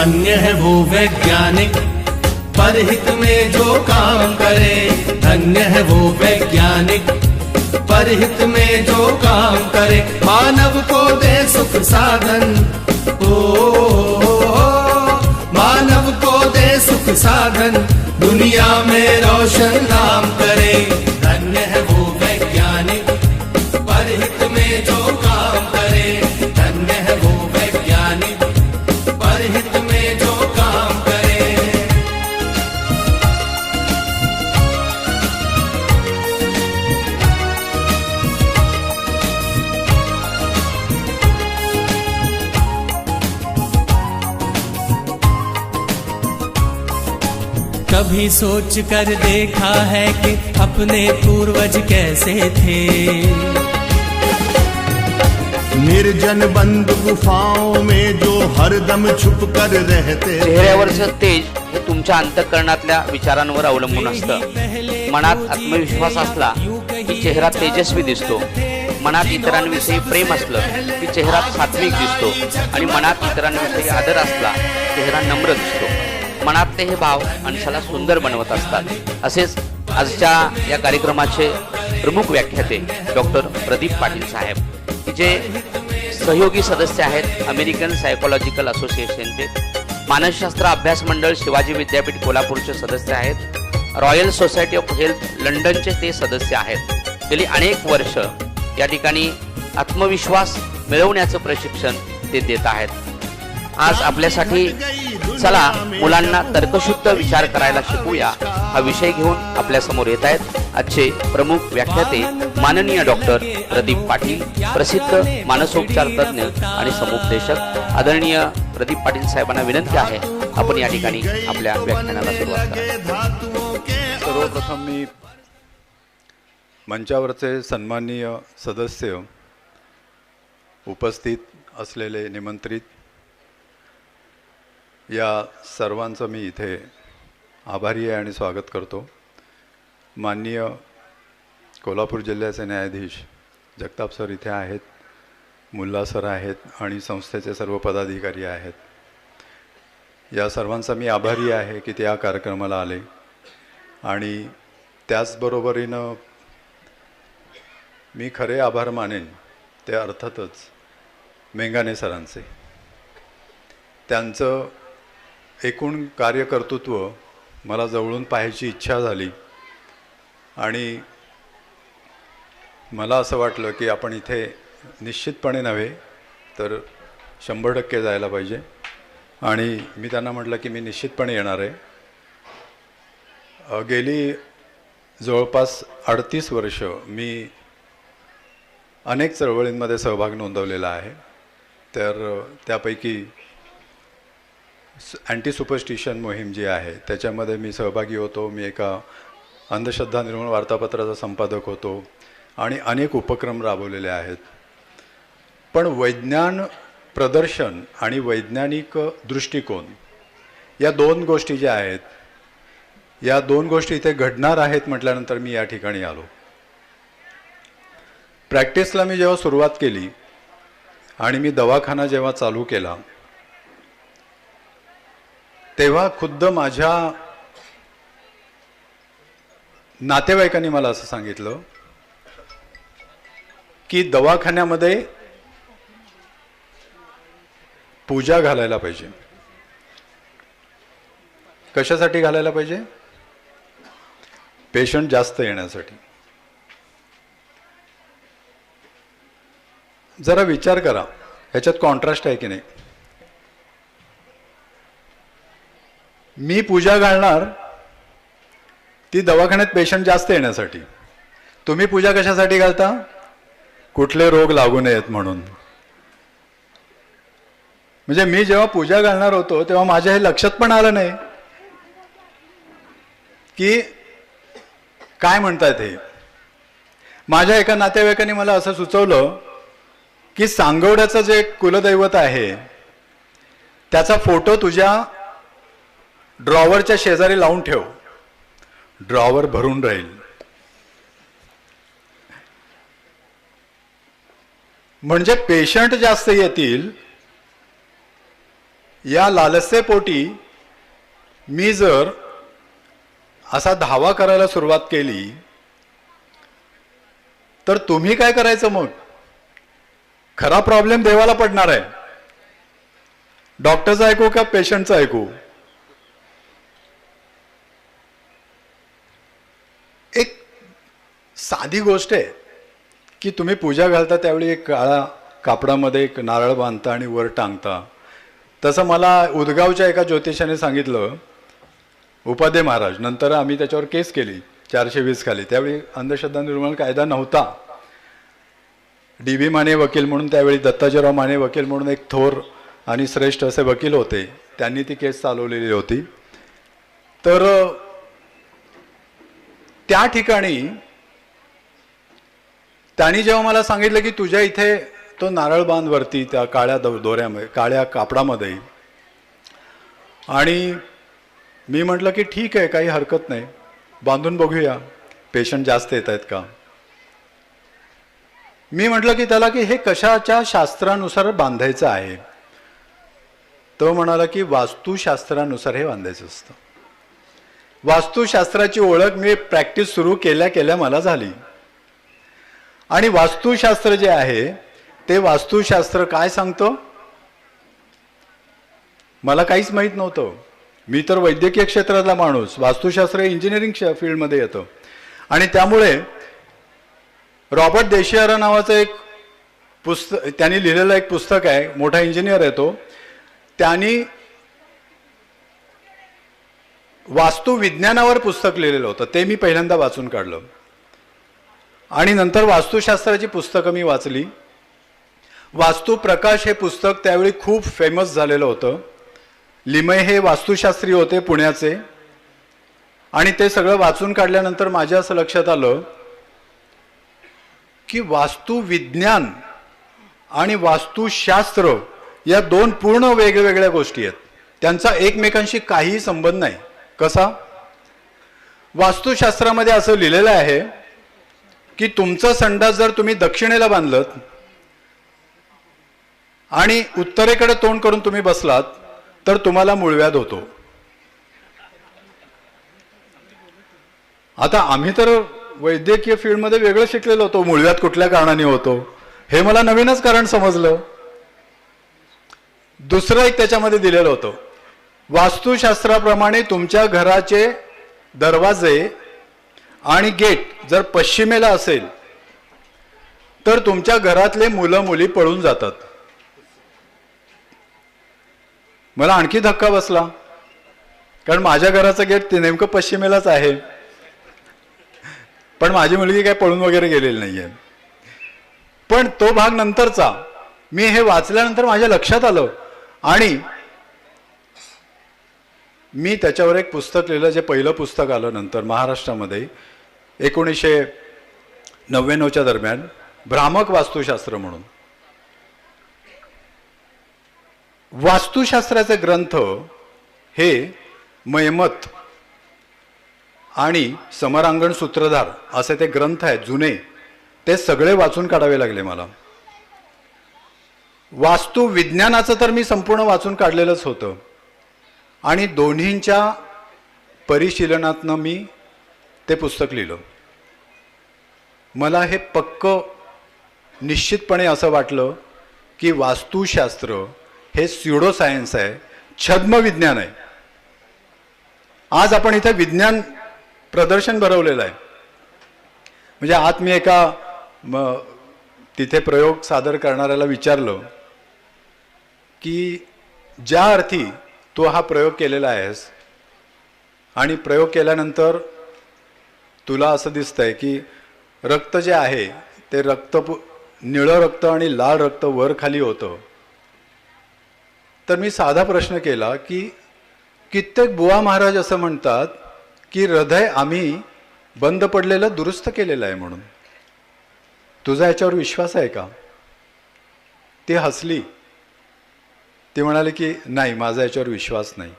धन्य है वो वैज्ञानिक परहित में जो काम करे। धन्य है वो वैज्ञानिक परहित में जो काम करे। मानव को दे सुख साधन, ओ मानव को दे सुख साधन, दुनिया में रोशन नाम करे। धन्य है वो वैज्ञानिक परहित में जो काम करे। धन्य है वो वैज्ञानिक परहित में जो काम करे। कभी सोच कर देखा है कि अपने पूर्वज कैसे थे। निर्जन बंद गुफाओं में जो हरदम छुप कर रहते। चेहऱ्यावरचं तेज हे तुमच्या अंतःकरणातल्या विचारांवर अवलंबून असतं। मनात आत्मविश्वास असला की चेहरा तेजस्वी दिसतो। मनात इतरांविषयी प्रेम असलं की चेहरा सात्विक दिसतो आणि मनात इतरांविषयी आदर असला चेहरा नम्र दिसतो। मनातले हे भाव माणसाला सुंदर बनवत असतात। असेच आजच्या या कार्यक्रमाचे प्रमुख व्याख्याते डॉक्टर प्रदीप पाटील साहेब, जे सहयोगी सदस्य आहेत अमेरिकन सायकोलॉजिकल असोसिएशनचे, मानसशास्त्र अभ्यास मंडळ शिवाजी विद्यापीठ कोल्हापूरचे सदस्य आहेत, रॉयल सोसायटी ऑफ हेल्थ लंडनचे ते सदस्य आहेत। गेली अनेक वर्ष या ठिकाणी आत्मविश्वास मिळवण्याचं प्रशिक्षण ते देत आहेत। आज आपल्यासाठी चला मुलांना तर्कशुद्ध विचार करायला शिकूया हा विषय घेऊन आपल्या समोर येत आहेत आजचे प्रमुख व्याख्याते माननीय डॉक्टर प्रदीप पाटील, प्रसिद्ध मानसोपचार तज्ञ आणि समुपदेशक। आदरणीय प्रदीप पाटील साहेबांना विनंती आहे आपण या ठिकाणी आपल्या व्याख्यानाला सुरुवात करा। सर्वप्रथम मी मंचावरचे सन्माननीय सदस्य, उपस्थित असलेले निमंत्रित या सर्वांचं मी इथे आभारी आहे आणि स्वागत करतो। माननीय कोल्हापूर जिल्ह्याचे न्यायाधीश जगताप सर इथे आहेत, मुल्ला सर आहेत आणि संस्थेचे सर्व पदाधिकारी आहेत। या सर्वांचा मी आभारी आहे की ते या कार्यक्रमाला आले आणि त्याचबरोबरीनं मी खरे आभार मानेन ते अर्थातच मेंगाने सरांचे। त्यांचं एकूण कार्यकर्तृत्व मला जवळून पाहायची इच्छा झाली आणि मला असं वाटलं की आपण इथे निश्चितपणे नव्हे तर 100% जायला पाहिजे आणि मी त्यांना म्हटलं की मी निश्चितपणे येणार आहे। गेली जवळपास 38 वर्ष मी अनेक चळवळींमध्ये सहभाग नोंदवलेला आहे। तर त्यापैकी अँटी सुपरस्टिशन मोहीम जी आहे त्याच्यामध्ये मी सहभागी होतो। मी एका अंधश्रद्धा निर्मूलन वार्तापत्राचा संपादक होतो आणि अनेक उपक्रम राबवलेले आहेत। पण वैज्ञान प्रदर्शन आणि वैज्ञानिक दृष्टिकोन या दोन गोष्टी ज्या आहेत, या दोन गोष्टी इथे घडणार आहेत म्हटल्यानंतर मी या ठिकाणी आलो। प्रॅक्टिसला मी जेव्हा सुरुवात केली आणि मी दवाखाना जेव्हा चालू केला तेव्हा खुद्द माझ्या नातेवाईकांनी मला असं सांगितलं की दवाखान्यामध्ये पूजा घालायला पाहिजे। कशासाठी घालायला पाहिजे? पेशंट जास्त येण्यासाठी। जरा विचार करा, ह्याच्यात कॉन्ट्रास्ट आहे की नाही? मी पूजा घालणार ती दवाखान्यात पेशंट जास्त येण्यासाठी, तुम्ही पूजा कशासाठी घालता? कुठले रोग लागू नयेत म्हणून। म्हणजे मी जेव्हा पूजा घालणार होतो तेव्हा माझ्या हे लक्षात पण आलं नाही की काय म्हणतात हे। माझ्या एका नातेवाईकांनी मला असं सुचवलं की सांगवड्याचं जे कुलदैवत आहे त्याचा फोटो तुझ्या ड्रॉवरच्या शेजारी लावून ठेव, ड्रॉवर भरून राहील। म्हणजे पेशंट जास्त येतील या लालसेपोटी मी जर असा धावा करायला सुरुवात केली तर तुम्ही काय करायचं मग? खरा प्रॉब्लेम देवाला पडणार आहे. डॉक्टरचं ऐकू का पेशंटचं ऐकू? एक साधी गोष्ट आहे की तुम्ही पूजा घालता त्यावेळी एक काळा कापडामध्ये एक नारळ बांधता आणि वर टांगता. तसं मला उदगावच्या एका ज्योतिषाने सांगितलं, उपाध्ये महाराज. नंतर आम्ही त्याच्यावर केस केली 420 खाली. त्यावेळी अंधश्रद्धा निर्मूलन कायदा नव्हता. डी.बी. माने वकील म्हणून, त्यावेळी दत्ताजीराव माने वकील म्हणून एक थोर आणि श्रेष्ठ असे वकील होते, त्यांनी ती केस चालवलेली होती. तर त्या ठिकाणी त्यांनी जेव्हा मला सांगितलं की तुझ्या इथे तो नारळ बांध वरती त्या काळ्या दोऱ्यामध्ये, काळ्या कापडामध्ये, आणि मी म्हटलं की ठीक आहे, काही हरकत नाही, बांधून बघूया पेशंट जास्त येत आहेत का. मी म्हटलं की त्याला की हे कशाच्या शास्त्रानुसार बांधायचं आहे. तो म्हणाला की वास्तुशास्त्रानुसार हे बांधायचं असतं. वास्तुशास्त्राची ओळख मी प्रॅक्टिस सुरू केल्या केल्या मला झाली. आणि वास्तुशास्त्र जे आहे ते वास्तुशास्त्र काय सांगतं मला काहीच माहीत नव्हतं. मी तर वैद्यकीय क्षेत्रातला माणूस, वास्तुशास्त्र इंजिनिअरिंग फील्डमध्ये येतं. आणि त्यामुळे रॉबर्ट देशियारा नावाचं एक पुस्तक, त्यांनी लिहिलेलं एक पुस्तक आहे, मोठा इंजिनियर आहे तो, त्यांनी वास्तुविज्ञानावर पुस्तक लिहिलेलं होतं, ते मी पहिल्यांदा वाचून काढलं. आणि नंतर वास्तुशास्त्राची पुस्तकं मी वाचली. वास्तुप्रकाश हे पुस्तक त्यावेळी खूप फेमस झालेलं होतं. लिमय हे वास्तुशास्त्री होते पुण्याचे. आणि ते सगळं वाचून काढल्यानंतर माझ्या असं लक्षात आलं की वास्तुविज्ञान आणि वास्तुशास्त्र या दोन पूर्ण वेगवेगळ्या गोष्टी आहेत. त्यांचा एकमेकांशी काहीही संबंध नाही. कसा? वास्तुशास्त्रामध्ये असं लिहिलेलं आहे की तुमचं संडास जर तुम्ही दक्षिणेला बांधलं आणि उत्तरेकडे तोंड करून तुम्ही बसलात तर तुम्हाला मूळव्याध होतो. आता आम्ही तर वैद्यकीय फील्डमध्ये वेगळं शिकलेलो होतो, मूळव्याध कुठल्या कारणाने होतो हे मला नवीनच कारण समजलं. दुसरं एक त्याच्यामध्ये दिलेलं होतं, वास्तुशास्त्राप्रमाणे तुमच्या घराचे दरवाजे आणि गेट जर पश्चिमेला असेल तर तुमच्या घरातले मुलं मुली पळून जातात. मला आणखी धक्का बसला, कारण माझ्या घराचं गेट ते नेमकं पश्चिमेलाच आहे. पण माझी मुलगी काय पळून वगैरे गेलेली नाहीये. पण तो भाग नंतरचा मी हे वाचल्यानंतर माझ्या लक्षात आलं आणि मी त्याच्यावर एक पुस्तक लिहिलं, जे पहिलं पुस्तक आलं नंतर महाराष्ट्रामध्ये 1999च्या दरम्यान, भ्रामक वास्तुशास्त्र म्हणून. वास्तुशास्त्राचे ग्रंथ हे मयमत आणि समरांगण सूत्रधार असे ते ग्रंथ आहेत जुने, ते सगळे वाचून काढावे लागले मला. वास्तुविज्ञानाचं तर मी संपूर्ण वाचून काढलेलंच होतं आणि दोन्हींच्या परिशीलनातनं मी ते पुस्तक लिहिलं. मला हे पक्क निश्चितपणे असं वाटलं की वास्तुशास्त्र हे स्युडो सायन्स आहे, छद्म विज्ञान आहे. आज आपण इथे विज्ञान प्रदर्शन भरवलेलं आहे. म्हणजे आत मी एका तिथे प्रयोग सादर करणाऱ्याला विचारलं की ज्या अर्थी तू हा प्रयोग केलेला आहेस आणि प्रयोग केल्यानंतर तुला असं दिसतंय की रक्त जे आहे ते रक्त निळं रक्त आणि लाल रक्त वर खाली होतं, तर मी साधा प्रश्न केला की कित्येक बुवा महाराज असं म्हणतात की हृदय आम्ही बंद पडलेलं दुरुस्त केलेलं आहे म्हणून. तुझा याच्यावर विश्वास आहे का? ती हसली. ती म्हणाली की नाही, माझा याच्यावर विश्वास नाही.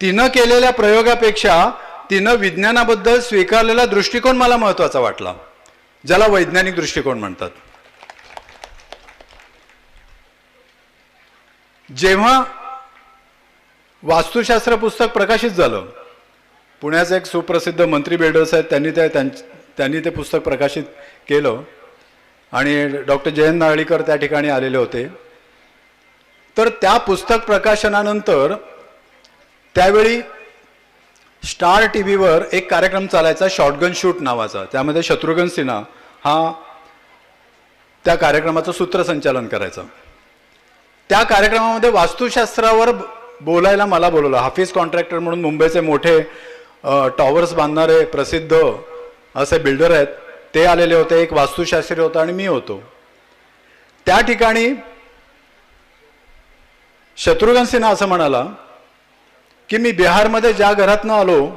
तिनं केलेल्या प्रयोगापेक्षा तिनं विज्ञानाबद्दल स्वीकारलेला दृष्टिकोन मला महत्त्वाचा वाटला, ज्याला वैज्ञानिक दृष्टिकोन म्हणतात. जेव्हा वास्तुशास्त्र पुस्तक प्रकाशित झालं. पुण्याचे एक सुप्रसिद्ध मंत्री बिल्डर्स आहेत, त्यांनी ते पुस्तक प्रकाशित केलं आणि डॉक्टर जयंत नारळीकर त्या ठिकाणी आलेले होते. तर त्या पुस्तक प्रकाशनानंतर त्यावेळी स्टार TV वर एक कार्यक्रम चालायचा शॉटगन शूट नावाचा. त्यामध्ये शत्रुघ्न सिन्हा हा त्या कार्यक्रमाचं सूत्रसंचालन करायचा. त्या कार्यक्रमामध्ये वास्तुशास्त्रावर बोलायला मला बोलवलं. हाफिज कॉन्ट्रॅक्टर म्हणून मुंबईचे मोठे टॉवर्स बांधणारे प्रसिद्ध असे बिल्डर आहेत, ते आलेले होते. एक वास्तुशास्त्री होता आणि मी होतो. त्या ठिकाणी शत्रुघ्न सिन्हा असं म्हणाला की मी बिहारमध्ये ज्या घरातनं आलो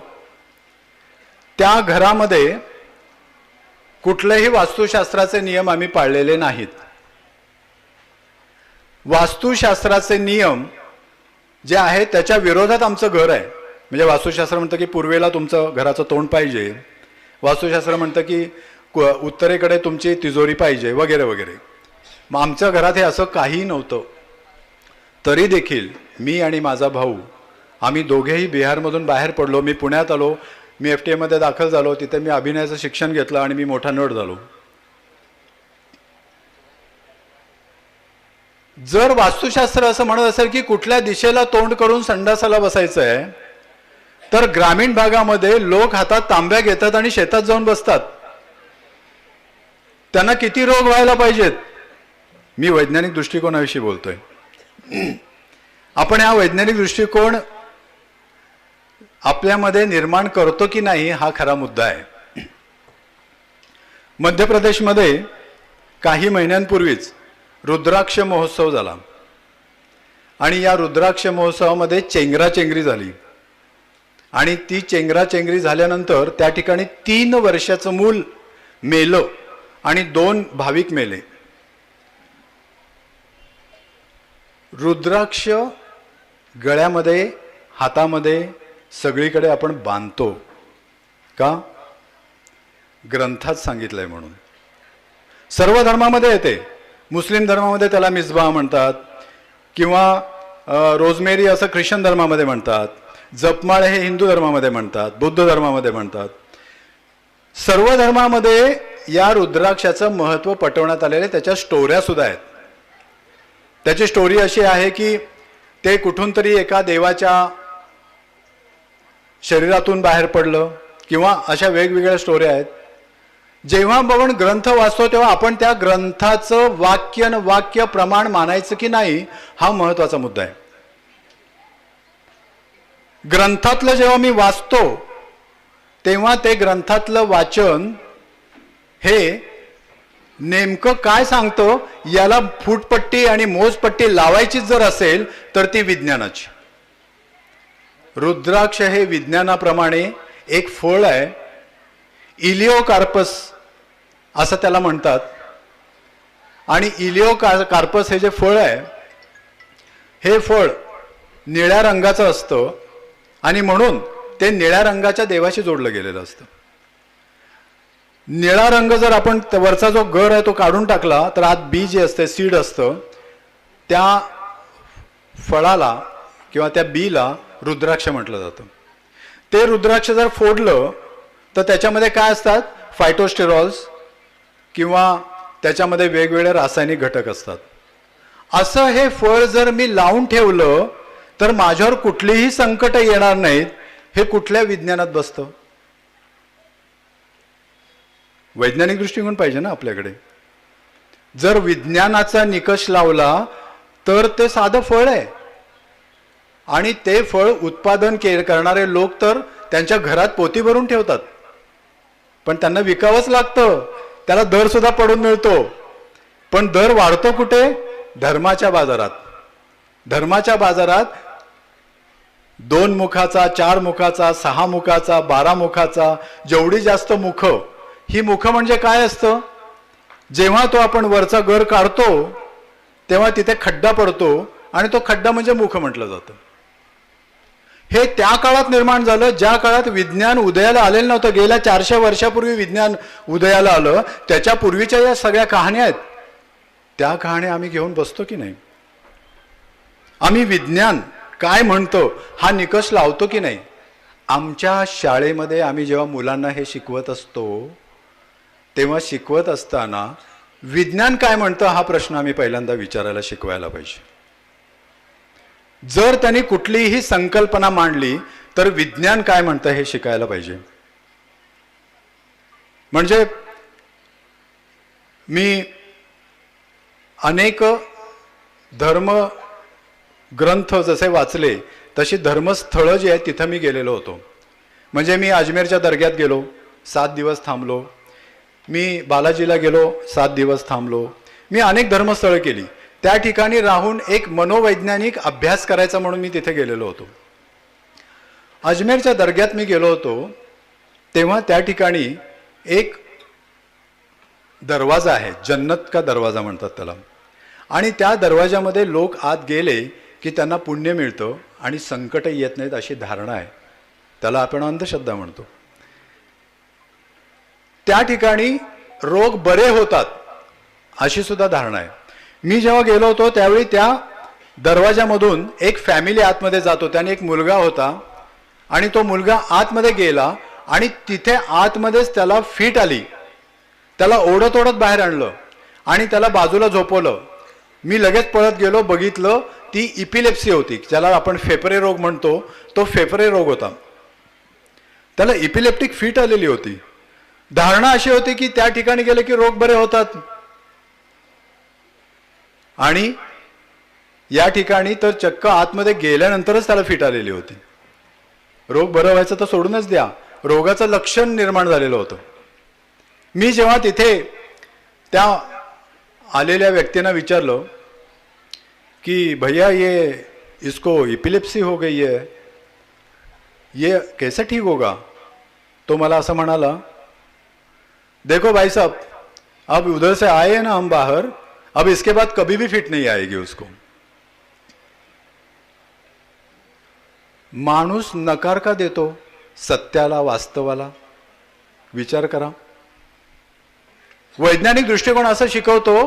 त्या घरामध्ये कुठलेही वास्तुशास्त्राचे नियम आम्ही पाळलेले नाहीत. वास्तुशास्त्राचे नियम जे आहेत त्याच्या विरोधात आमचं घर आहे. म्हणजे वास्तुशास्त्र म्हणतं की पूर्वेला तुमचं घराचं तोंड पाहिजे, वास्तुशास्त्र म्हणतं की उत्तरेकडे तुमची तिजोरी पाहिजे वगैरे वगैरे. मग आमच्या घरात हे असं काही नव्हतं. तरी देखील मी आणि माझा भाऊ आम्ही दोघेही बिहारमधून बाहेर पडलो. मी पुण्यात आलो, मी FTA मध्ये दाखल झालो. तिथे मी अभिनयाचं शिक्षण घेतलं आणि मी मोठा नट झालो. जर वास्तुशास्त्र असं म्हणत असेल की कुठल्या दिशेला तोंड करून संडासाला बसायचं आहे, तर ग्रामीण भागामध्ये लोक हातात तांब्या घेतात आणि शेतात जाऊन बसतात. त्यांना किती रोग व्हायला पाहिजेत. मी वैज्ञानिक दृष्टिकोनाविषयी बोलतोय. आपण हा वैज्ञानिक दृष्टिकोन आपल्यामध्ये निर्माण करतो की नाही हा खरा मुद्दा आहे. मध्य प्रदेशमध्ये काही महिन्यांपूर्वीच रुद्राक्ष महोत्सव झाला आणि या रुद्राक्ष महोत्सवामध्ये चेंगराचेंगरी झाली आणि ती चेंगराचेंगरी झाल्यानंतर त्या ठिकाणी 3 वर्षाचं मूल मेलं आणि 2 भाविक मेले. रुद्राक्ष गळ्यामध्ये हातामध्ये सगळीकडे आपण बांधतो का? ग्रंथात सांगितलंय म्हणून. सर्व धर्मामध्ये येते. मुस्लिम धर्मामध्ये त्याला मिसबाह म्हणतात किंवा रोजमेरी असं ख्रिश्चन धर्मामध्ये म्हणतात. जपमाळ हे हिंदू धर्मामध्ये म्हणतात, बुद्ध धर्मामध्ये म्हणतात. सर्व धर्मामध्ये या रुद्राक्षाचं महत्त्व पटवण्यात आलेले त्याच्या स्टोऱ्या सुद्धा आहेत. त्याची स्टोरी अशी आहे की ते कुठून तरी एका देवाच्या शरीरातून बाहेर पडलं किंवा अशा वेगवेगळ्या स्टोऱ्या आहेत. जेव्हा आपण ग्रंथ वाचतो तेव्हा आपण त्या ग्रंथाचं वाक्य न वाक्य प्रमाण मानायचं की नाही हा महत्त्वाचा मुद्दा आहे. ग्रंथातलं जेव्हा मी वाचतो तेव्हा ते ग्रंथातलं वाचन हे नेमकं काय सांगतं याला फूटपट्टी आणि मोजपट्टी लावायचीच जर असेल तर ती विज्ञानाची. रुद्राक्ष हे विज्ञानाप्रमाणे एक फळ आहे. इलिओकार्पस असं त्याला म्हणतात आणि इलिओकार्पस हे जे फळ आहे हे फळ निळ्या रंगाचं असतं आणि म्हणून ते निळ्या रंगाच्या देवाशी जोडलं गेलेलं असतं. निळा रंग जर आपण वरचा जो गर आहे तो काढून टाकला तर आत बी जे असते सीड असतं त्या फळाला किंवा त्या बीला रुद्राक्ष म्हटलं जातं. ते रुद्राक्ष जर फोडलं तर त्याच्यामध्ये काय असतात फायटोस्टेरॉल्स किंवा त्याच्यामध्ये वेगवेगळे रासायनिक घटक असतात. असं हे फळ जर मी लावून ठेवलं तर माझ्यावर कुठलीही संकट येणार नाहीत. हे कुठल्या विज्ञानात बसतं? वैज्ञानिक दृष्टिकोन पाहिजे ना आपल्याकडे. जर विज्ञानाचा निकष लावला तर ते साधं फळ आहे आणि ते फळ उत्पादन करणारे लोक तर त्यांच्या घरात पोती भरून ठेवतात पण त्यांना विकावंच लागतं. त्याला दर सुद्धा पडून मिळतो पण दर वाढतो कुठे? धर्माच्या बाजारात. धर्माच्या बाजारात 2 मुखाचा 4 मुखाचा 6 मुखाचा 12 मुखाचा जेवढी जास्त मुख ही मुख म्हणजे काय असतं? जेव्हा तो आपण वरचा गर काढतो तेव्हा तिथे खड्डा पडतो आणि तो खड्डा म्हणजे मुख म्हटलं जातं. हे त्या काळात निर्माण झालं ज्या काळात विज्ञान उदयाला आलेलं नव्हतं. गेल्या 400 वर्षापूर्वी विज्ञान उदयाला आलं. त्याच्या पूर्वीच्या या सगळ्या कहाण्या आहेत. त्या कहाण्या आम्ही घेऊन बसतो की नाही? आम्ही विज्ञान काय म्हणतो हा निकष लावतो की नाही. आमच्या शाळेमध्ये आम्ही जेव्हा मुलांना हे शिकवत असतो तेव्हा शिकवत असताना विज्ञान काय म्हणतं हा प्रश्न आम्ही पहिल्यांदा विचारायला शिकवायला पाहिजे. जर त्यांनी कुठलीही संकल्पना मांडली तर विज्ञान काय म्हणतं हे शिकायला पाहिजे. म्हणजे मी अनेक धर्म ग्रंथ जसे वाचले तशी धर्मस्थळं जी आहेत तिथं मी गेलेलो होतो. म्हणजे मी अजमेरच्या दर्ग्यात गेलो, 7 दिवस थांबलो. मी बालाजीला गेलो, 7 दिवस थांबलो. मी अनेक धर्मस्थळं केली. त्या ठिकाणी राहून एक मनोवैज्ञानिक अभ्यास करायचा म्हणून मी तिथे गेलेलो होतो. अजमेरच्या दर्ग्यात मी गेलो होतो तेव्हा त्या ठिकाणी एक दरवाजा आहे, जन्नत का दरवाजा म्हणतात त्याला. आणि त्या दरवाजामध्ये लोक आत गेले की त्यांना पुण्य मिळतं आणि संकट येत नाहीत अशी धारणा आहे. त्याला आपण अंधश्रद्धा म्हणतो. त्या ठिकाणी रोग बरे होतात अशी सुद्धा धारणा आहे. मी जेव्हा गेलो होतो त्यावेळी त्या दरवाजामधून एक फॅमिली आतमध्ये जातो. त्याने एक मुलगा होता आणि तो मुलगा आतमध्ये गेला आणि तिथे आतमध्येच त्याला फिट आली. त्याला ओढत ओढत बाहेर आणलं आणि त्याला बाजूला झोपवलं. मी लगेच पळत गेलो, बघितलं ती इपिलेप्सी होती, ज्याला आपण फेफरे रोग म्हणतो, तो फेफरे रोग होता. त्याला इपिलेप्टिक फिट आलेली होती. धारणा अशी होती की त्या ठिकाणी गेले की रोग बरे होतात. आणि या ठिकाणी तर चक्क आतमध्ये गेल्यानंतरच त्याला फिट आलेली होती. रोग बरं व्हायचं तर सोडूनच द्या, रोगाचं लक्षण निर्माण झालेलं होतं. मी जेव्हा तिथे त्या आलेल्या व्यक्तींना विचारलं कि भैया ये इसको इपिलेप्सी हो गई है, ये कैसे ठीक होगा, तो मला असं म्हणाला, देखो भाई साहब, अब उधर से आए हैं ना हम बाहर, अब इसके बाद कभी भी फिट नहीं आएगी उसको. माणूस नकार का देतो सत्याला, वास्तवाला? विचार करा. वैज्ञानिक दृष्टिकोन असं शिकवतो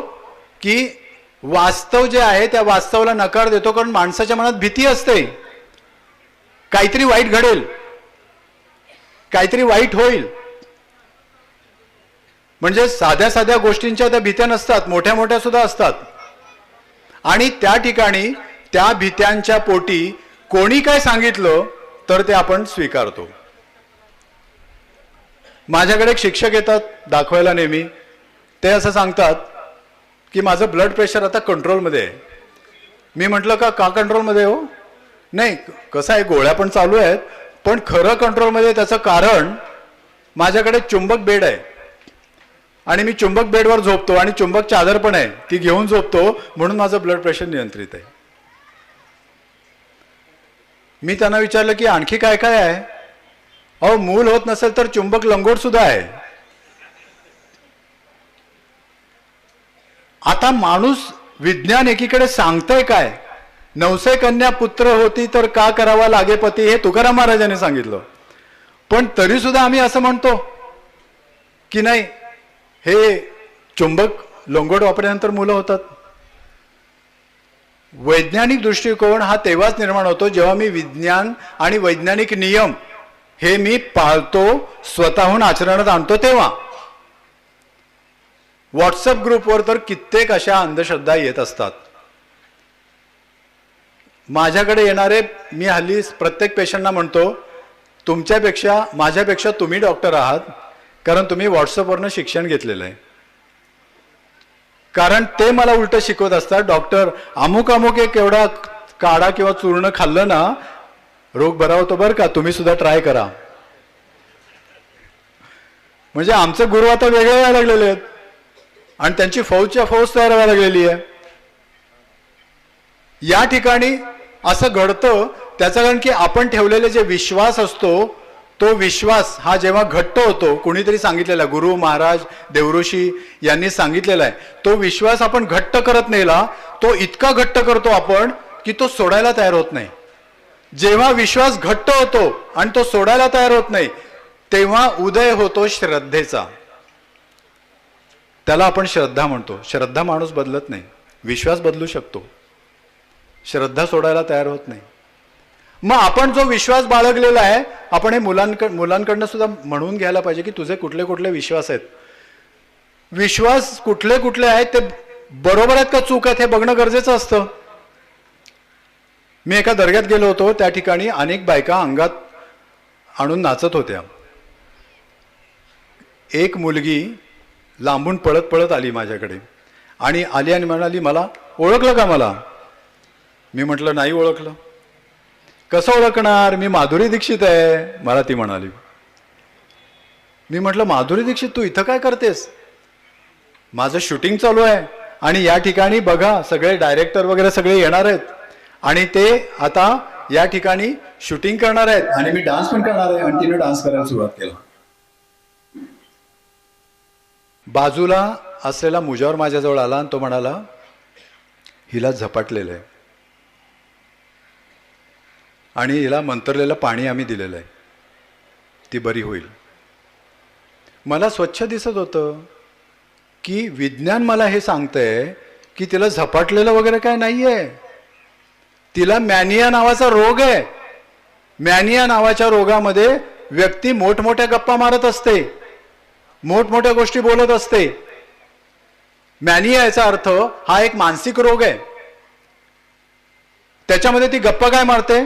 की वास्तव जे आहे त्या वास्तवाला नकार देतो, कारण माणसाच्या मनात भीती असते, काहीतरी वाईट घडेल, काहीतरी वाईट होईल. म्हणजे साध्या साध्या गोष्टींच्या त्या भीत्या नसतात, मोठ्या मोठ्या सुद्धा असतात. आणि त्या ठिकाणी त्या भीत्यांच्या पोटी कोणी काय सांगितलं तर ते आपण स्वीकारतो. माझ्याकडे एक शिक्षक येतात दाखवायला नेहमी. ते असं सांगतात की माझं ब्लड प्रेशर आता कंट्रोलमध्ये आहे. मी म्हटलं का कंट्रोलमध्ये हो? नाही, कसं आहे, गोळ्या पण चालू आहेत, पण खरं कंट्रोलमध्ये. त्याचं कारण माझ्याकडे चुंबक बेड आहे आणि मी चुंबक बेडवर झोपतो आणि चुंबक चादर पण आहे, ती घेऊन झोपतो, म्हणून माझं ब्लड प्रेशर नियंत्रित आहे. मी त्यांना विचारलं की आणखी काय काय आहे? अहो, मूल होत नसेल तर चुंबक लंगोट सुद्धा आहे. आता माणूस, विज्ञान एकीकडे सांगतंय काय, नवसे कन्या पुत्र होती तर का करावा लागे पती, हे तुकाराम महाराजांनी सांगितलं. पण तरी सुद्धा आम्ही असं म्हणतो की नाही, हे चुंबक लंगोट वापरल्यानंतर मुलं होतात. वैज्ञानिक दृष्टिकोन हा तेव्हाच निर्माण होतो जेव्हा मी विज्ञान आणि वैज्ञानिक नियम हे मी पाळतो, स्वतःहून आचरणात आणतो तेव्हा. व्हॉट्सअप ग्रुपवर तर कित्येक अशा अंधश्रद्धा येत असतात. माझ्याकडे येणारे, मी हल्ली प्रत्येक पेशंटना म्हणतो, तुमच्यापेक्षा माझ्यापेक्षा तुम्ही डॉक्टर आहात, कारण तुम्ही व्हॉट्सअपवरनं शिक्षण घेतलेलं आहे. कारण ते मला उलट शिकवत असतात, डॉक्टर अमुक अमुक एक एवढा काढा किंवा चूर्ण खाल्लं ना रोग बरा होतो बरं का, तुम्ही सुद्धा ट्राय करा. म्हणजे आमचे गुरु आता वेगळे व्हायला लागलेले आहेत आणि त्यांची फौजच्या फौज तयार व्हायला लागलेली आहे. या ठिकाणी असं घडतं त्याचं कारण की आपण ठेवलेले जे विश्वास असतो, तो विश्वास हा जेव्हा घट्ट होतो, कुणीतरी सांगितलेला, गुरु महाराज देवऋषी यांनी सांगितलेला आहे, तो विश्वास आपण घट्ट करत नेला, तो इतका घट्ट करतो आपण की तो सोडायला तयार होत नाही. जेव्हा विश्वास घट्ट होतो आणि तो सोडायला तयार होत नाही, तेव्हा उदय होतो श्रद्धेचा. त्याला आपण श्रद्धा म्हणतो. श्रद्धा माणूस बदलत नाही, विश्वास बदलू शकतो, श्रद्धा सोडायला तयार होत नाही. मग आपण जो विश्वास बाळगलेला आहे, आपण हे मुलांकडनं सुद्धा म्हणून घ्यायला पाहिजे की तुझे कुठले कुठले विश्वास आहेत. विश्वास कुठले कुठले आहेत ते बरोबर आहेत का चूक आहेत हे बघणं गरजेचं असतं. मी एका दर्ग्यात गेलो होतो, त्या ठिकाणी अनेक बायका अंगात आणून नाचत होत्या. एक मुलगी लांबून पळत पळत आली माझ्याकडे आणि आली आणि म्हणाली, मला ओळखलं का मला? मी म्हटलं नाही ओळखलं. कसं ओळखणार, मी माधुरी दीक्षित आहे, मला ती म्हणाली. मी म्हटलं माधुरी दीक्षित तू इथं काय करतेस? माझं शूटिंग चालू आहे आणि या ठिकाणी बघा सगळे डायरेक्टर वगैरे सगळे येणार आहेत आणि ते आता या ठिकाणी शूटिंग करणार आहेत आणि मी डान्स पण करणार आहे. आणि तिने डान्स करायला सुरुवात केला. बाजूला असलेला मुजावर माझ्याजवळ आला आणि तो म्हणाला, हिला झपाटलेलं आहे आणि हिला मंतरलेलं पाणी आम्ही दिलेलं आहे, ती बरी होईल. मला स्वच्छ दिसत होतं की विज्ञान मला हे सांगतंय की तिला झपाटलेलं वगैरे काय नाहीये, तिला मॅनिया नावाचा रोग आहे. मॅनिया नावाच्या रोगामध्ये व्यक्ती मोठमोठ्या गप्पा मारत असते, मोठमोठ्या गोष्टी बोलत असते. मॅनिया याचा अर्थ हा एक मानसिक रोग आहे. त्याच्यामध्ये ती गप्पा काय मारते,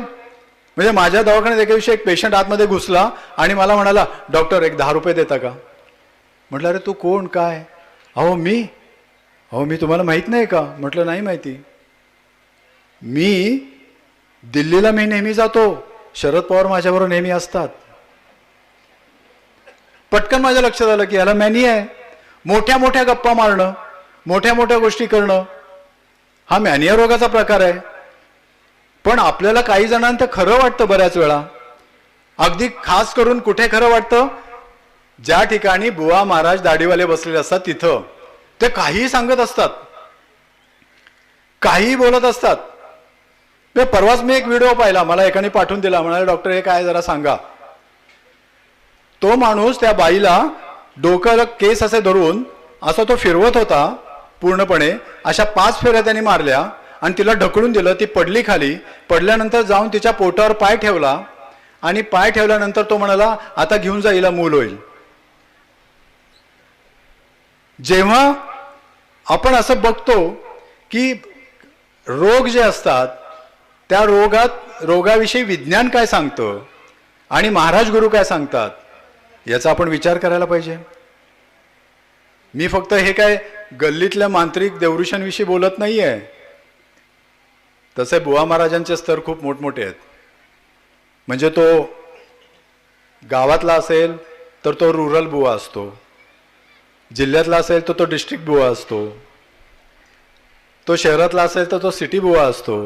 म्हणजे माझ्या दवाखान्यात एका दिवशी एक पेशंट आतमध्ये घुसला आणि मला म्हणाला, डॉक्टर एक 10 रुपये देता का? म्हटलं अरे तू कोण काय? अहो मी तुम्हाला माहित नाही का? म्हटलं नाही माहिती. मी दिल्लीला नेहमी जातो, शरद पवार माझ्याबरोबर नेहमी असतात. पटकन माझ्या लक्षात आलं की याला मॅनिया आहे. मोठ्या मोठ्या गप्पा मारणं, मोठ्या मोठ्या गोष्टी करणं हा मॅनिया रोगाचा प्रकार आहे. पण आपल्याला काही जणांना ते खरं वाटतं बऱ्याच वेळा. अगदी खास करून कुठे खरं वाटतं? ज्या ठिकाणी बुवा महाराज दाढीवाले बसलेले असतात तिथं ते काहीही सांगत असतात, काहीही बोलत असतात. परवाच मी एक व्हिडिओ पाहिला, मला एकाने पाठवून दिला, म्हणाले डॉक्टर हे काय जरा सांगा. तो माणूस त्या बाईला डोक्याला केस असे धरून असा तो फिरवत होता पूर्णपणे. अशा 5 फेऱ्या त्यांनी मारल्या आणि तिला ढकलून दिलं. ती पडली खाली. पडल्यानंतर जाऊन तिच्या पोटावर पाय ठेवला आणि पाय ठेवल्यानंतर तो म्हणाला, आता घेऊन जा, हिला मूल होईल. जेव्हा आपण असं बघतो की रोग जे असतात त्या रोगाविषयी विज्ञान काय सांगतं आणि महाराज गुरु काय सांगतात याचा आपण विचार करायला पाहिजे. मी फक्त हे काय गल्लीतल्या मांत्रिक देवऋषांविषयी बोलत नाहीये. तसे बुवा महाराजांचे स्तर खूप मोठमोठे आहेत. म्हणजे तो गावातला असेल तर तो रुरल बुवा असतो, जिल्ह्यातला असेल तर तो डिस्ट्रिक्ट बुवा असतो, तो शहरातला असेल तर तो सिटी बुवा असतो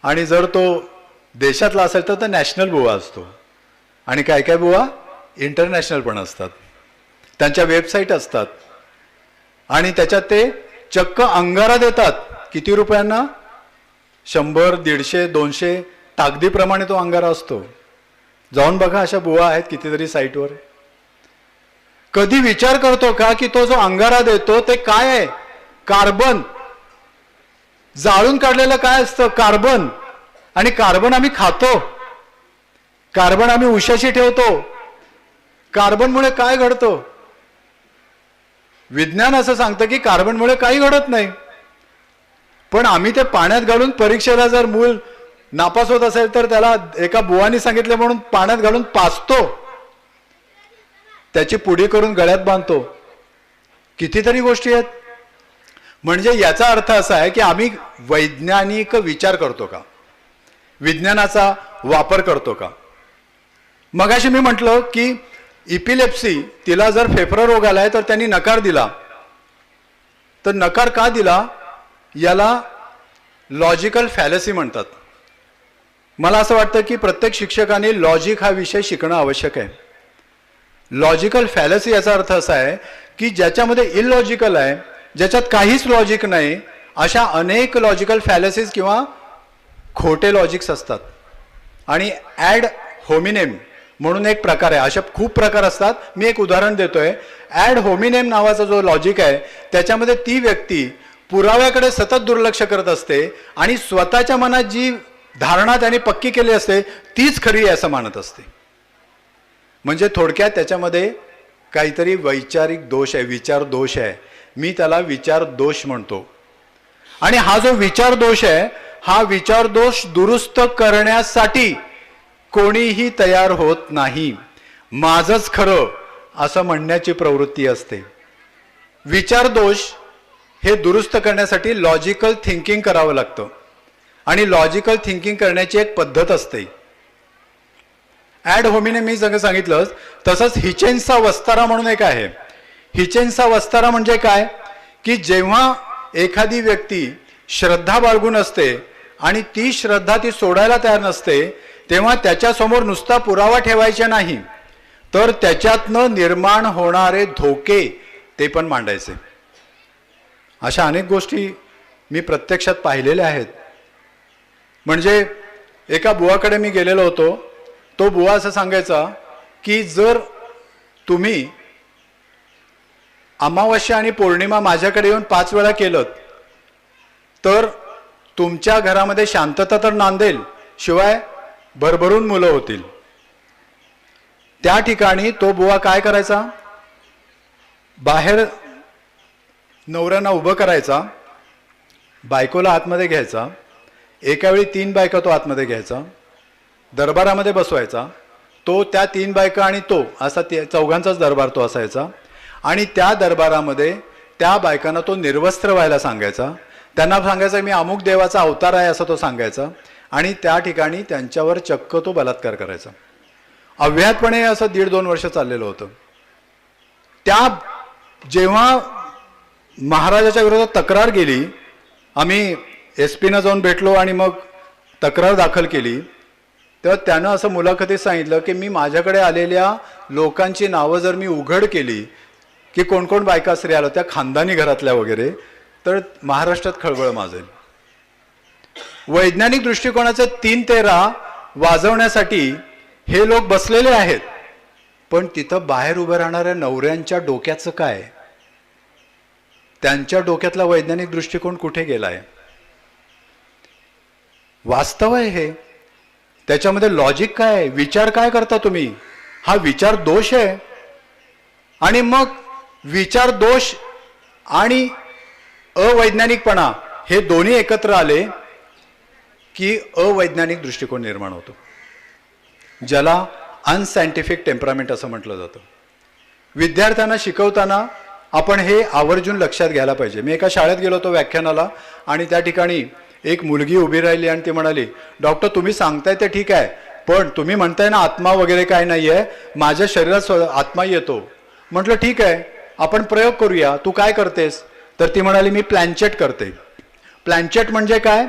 आणि जर तो देशातला असेल तर तो नॅशनल बुवा असतो. आणि काय काय बुवा इंटरनॅशनल पण असतात. त्यांच्या वेबसाईट असतात आणि त्याच्यात ते चक्क अंगारा देतात. किती रुपयांना? 100, 150, 200 ताकदीप्रमाणे तो अंगारा असतो. जाऊन बघा, अशा बुवा आहेत कितीतरी साईटवर. कधी विचार करतो का की तो जो अंगारा देतो ते काय आहे? कार्बन. जाळून काढलेलं काय असतं? कार्बन. आणि कार्बन आम्ही खातो, कार्बन आम्ही उशाशी ठेवतो. कार्बनमुळे काय घडतं? विज्ञान असं सांगतं की कार्बनमुळे काही घडत नाही. पण आम्ही ते पाण्यात घालून परीक्षेला जर मूल नापास होत असेल तर त्याला एका बुवानी सांगितले म्हणून पाण्यात घालून पाचतो, त्याची पुडी करून गळ्यात बांधतो. कितीतरी गोष्टी आहेत. म्हणजे याचा अर्थ असा आहे की आम्ही वैज्ञानिक विचार करतो का? विज्ञानाचा वापर करतो का? मगाशी मी म्हटलं की इपिलेप्सी, तिला जर फेफरा रोग आलाय तर त्यांनी नकार दिला. तर नकार का दिला? याला लॉजिकल फॅलसी म्हणतात. मला असं वाटतं की प्रत्येक शिक्षकाने लॉजिक हा विषय शिकणं आवश्यक आहे. लॉजिकल फॅलसी याचा अर्थ असा आहे की ज्याच्यामध्ये इलॉजिकल आहे, ज्याच्यात काहीच लॉजिक नाही, अशा अनेक लॉजिकल फॅलसीज किंवा खोटे लॉजिक्स असतात. आणि ॲड होमिनेम म्हणून एक प्रकार आहे. अशा खूप प्रकार असतात. मी एक उदाहरण देतोय. ॲड होमिनेम नावाचा जो लॉजिक आहे त्याच्यामध्ये ती व्यक्ती पुराव्याकडे सतत दुर्लक्ष करत असते आणि स्वतःच्या मनात जी धारणा त्याने पक्की केली असते तीच खरी आहे असं मानत असते. म्हणजे थोडक्यात त्याच्यामध्ये काहीतरी वैचारिक दोष आहे, विचार दोष आहे. मी त्याला विचार दोष म्हणतो. आणि हा जो विचार दोष आहे, हा विचार दोष दुरुस्त करण्यासाठी कोणीही तयार होत नाही. माझंच खरं असं म्हणण्याची प्रवृत्ती असते. विचार दोष हे दुरुस्त करण्यासाठी लॉजिकल थिंकिंग करावं लागतं. आणि लॉजिकल थिंकिंग करण्याची एक पद्धत असते. ॲड होमिने मी सगळं सांगितलंच. तसंच हिचेन्सा वस्तारा म्हणून एक आहे. हिचेन्सा वस्तारा म्हणजे काय की जेव्हा एखादी व्यक्ती श्रद्धा बाळगून असते आणि ती श्रद्धा ती सोडायला तयार नसते, तेव्हा त्याच्यासमोर नुसता पुरावा ठेवायचा नाही, तर त्याच्यातनं निर्माण होणारे धोके ते पण मांडायचे. अशा अनेक गोष्टी मी प्रत्यक्षात पाहिलेल्या आहेत. म्हणजे एका बुवाकडे मी गेलेलो होतो. तो बुवा असं सांगायचा की जर तुम्ही अमावस्या आणि पौर्णिमा माझ्याकडे येऊन 5 वेळा केलं तर तुमच्या घरामध्ये शांतता तर नांदेल, शिवाय भरभरून मुलं होतील. त्या ठिकाणी तो बुवा काय करायचा, बाहेर नवऱ्यांना उभं करायचा, बायकोला आतमध्ये घ्यायचा, एका वेळी 3 बायका तो आतमध्ये घ्यायचा, दरबारामध्ये बसवायचा. तो त्या 3 बायका आणि तो असा चौघांचाच दरबार तो असायचा. आणि त्या दरबारामध्ये त्या बायकांना तो निर्वस्त्र व्हायला सांगायचा. त्यांना सांगायचा मी अमुक देवाचा अवतार आहे असं तो सांगायचा. आणि त्या ठिकाणी त्यांच्यावर चक्क तो बलात्कार करायचा. अव्याहतपणे असं 1.5-2 वर्ष चाललेलं होतं. त्या जेव्हा महाराजाच्या विरोधात तक्रार गेली, आम्ही SP-नं जाऊन भेटलो आणि मग तक्रार दाखल केली, तेव्हा त्यानं असं मुलाखतीत सांगितलं की मी माझ्याकडे आलेल्या लोकांची नावं जर मी उघड केली की कोण कोण बायका स्त्री आल्या त्या खानदानी घरातल्या वगैरे, तर महाराष्ट्रात खळबळ माजेल. वैज्ञानिक दृष्टिकोनाचे 3 तेरा वाजवण्यासाठी हे लोक बसलेले आहेत. पण तिथं बाहेर उभं राहणाऱ्या नवऱ्यांच्या डोक्याचं काय, त्यांच्या डोक्यातला वैज्ञानिक दृष्टिकोन कुठे गेलाय? वास्तव आहे हे. त्याच्यामध्ये लॉजिक काय आहे, विचार काय करता तुम्ही, हा विचार दोष आहे. आणि मग विचार दोष आणि अवैज्ञानिकपणा हे दोन्ही एकत्र आले की अवैज्ञानिक दृष्टिकोन निर्माण होतो, ज्याला अनसायंटिफिक टेम्परामेंट असं म्हटलं जातं. विद्यार्थ्यांना शिकवताना आपण हे आवर्जून लक्षात घ्यायला पाहिजे. मी एका शाळेत गेलो होतो व्याख्यानाला, आणि त्या ठिकाणी एक मुलगी उभी राहिली आणि ती म्हणाली, डॉक्टर तुम्ही सांगताय ते ठीक आहे, पण तुम्ही म्हणताय ना आत्मा वगैरे काय नाही आहे, माझ्या शरीरात आत्मा येतो. म्हटलं ठीक आहे, आपण प्रयोग करूया, तू काय करतेस? तर ती म्हणाली मी प्लॅनचेट करते. प्लॅनचेट म्हणजे काय,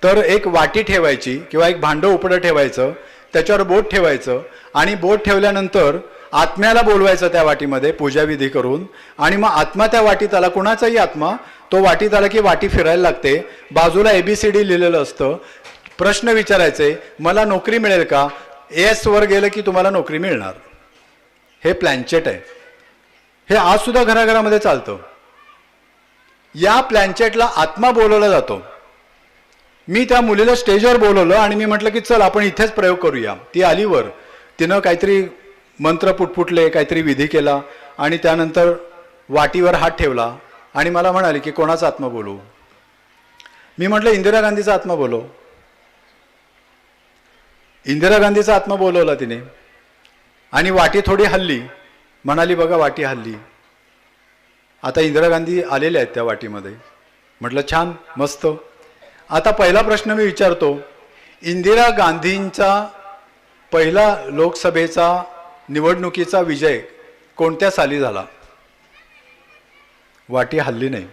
तर एक वाटी ठेवायची किंवा एक भांडं उपडं ठेवायचं, त्याच्यावर बोट ठेवायचं, आणि बोट ठेवल्यानंतर आत्म्याला बोलवायचं त्या वाटीमध्ये पूजाविधी करून, आणि मग आत्मा त्या वाटीत आला, कुणाचाही आत्मा, तो वाटीत आला की वाटी फिरायला लागते, बाजूला ABCD लिहिलेलं असतं. प्रश्न विचारायचे, मला नोकरी मिळेल का? S वर गेलं की तुम्हाला नोकरी मिळणार. हे प्लॅनचेट आहे. हे आज सुद्धा घराघरामध्ये चालतं. या प्लॅनचेटला आत्मा बोलवला जातो. मी त्या मुलीला स्टेजवर बोलवलं आणि मी म्हटलं की चल आपण इथेच प्रयोग करूया. ती आली वर, तिनं काहीतरी मंत्र पुटपुटले, काहीतरी विधी केला, आणि त्यानंतर वाटीवर हात ठेवला आणि मला म्हणाली की कोणाचा आत्मा बोलू? मी म्हटलं इंदिरा गांधीचा आत्मा बोलव. इंदिरा गांधीचा आत्मा बोलवला तिने, आणि वाटी थोडी हल्ली. म्हणाली बघा वाटी हल्ली, आता इंदिरा गांधी आलेल्या आहेत त्या वाटीमध्ये. म्हटलं छान, मस्त. आता पहिला प्रश्न मी विचारतो, इंदिरा गांधींचा पहिला लोकसभेचा निवडणुकीचा विजय कोणत्या साली झाला? वाटी हल्ली नाही.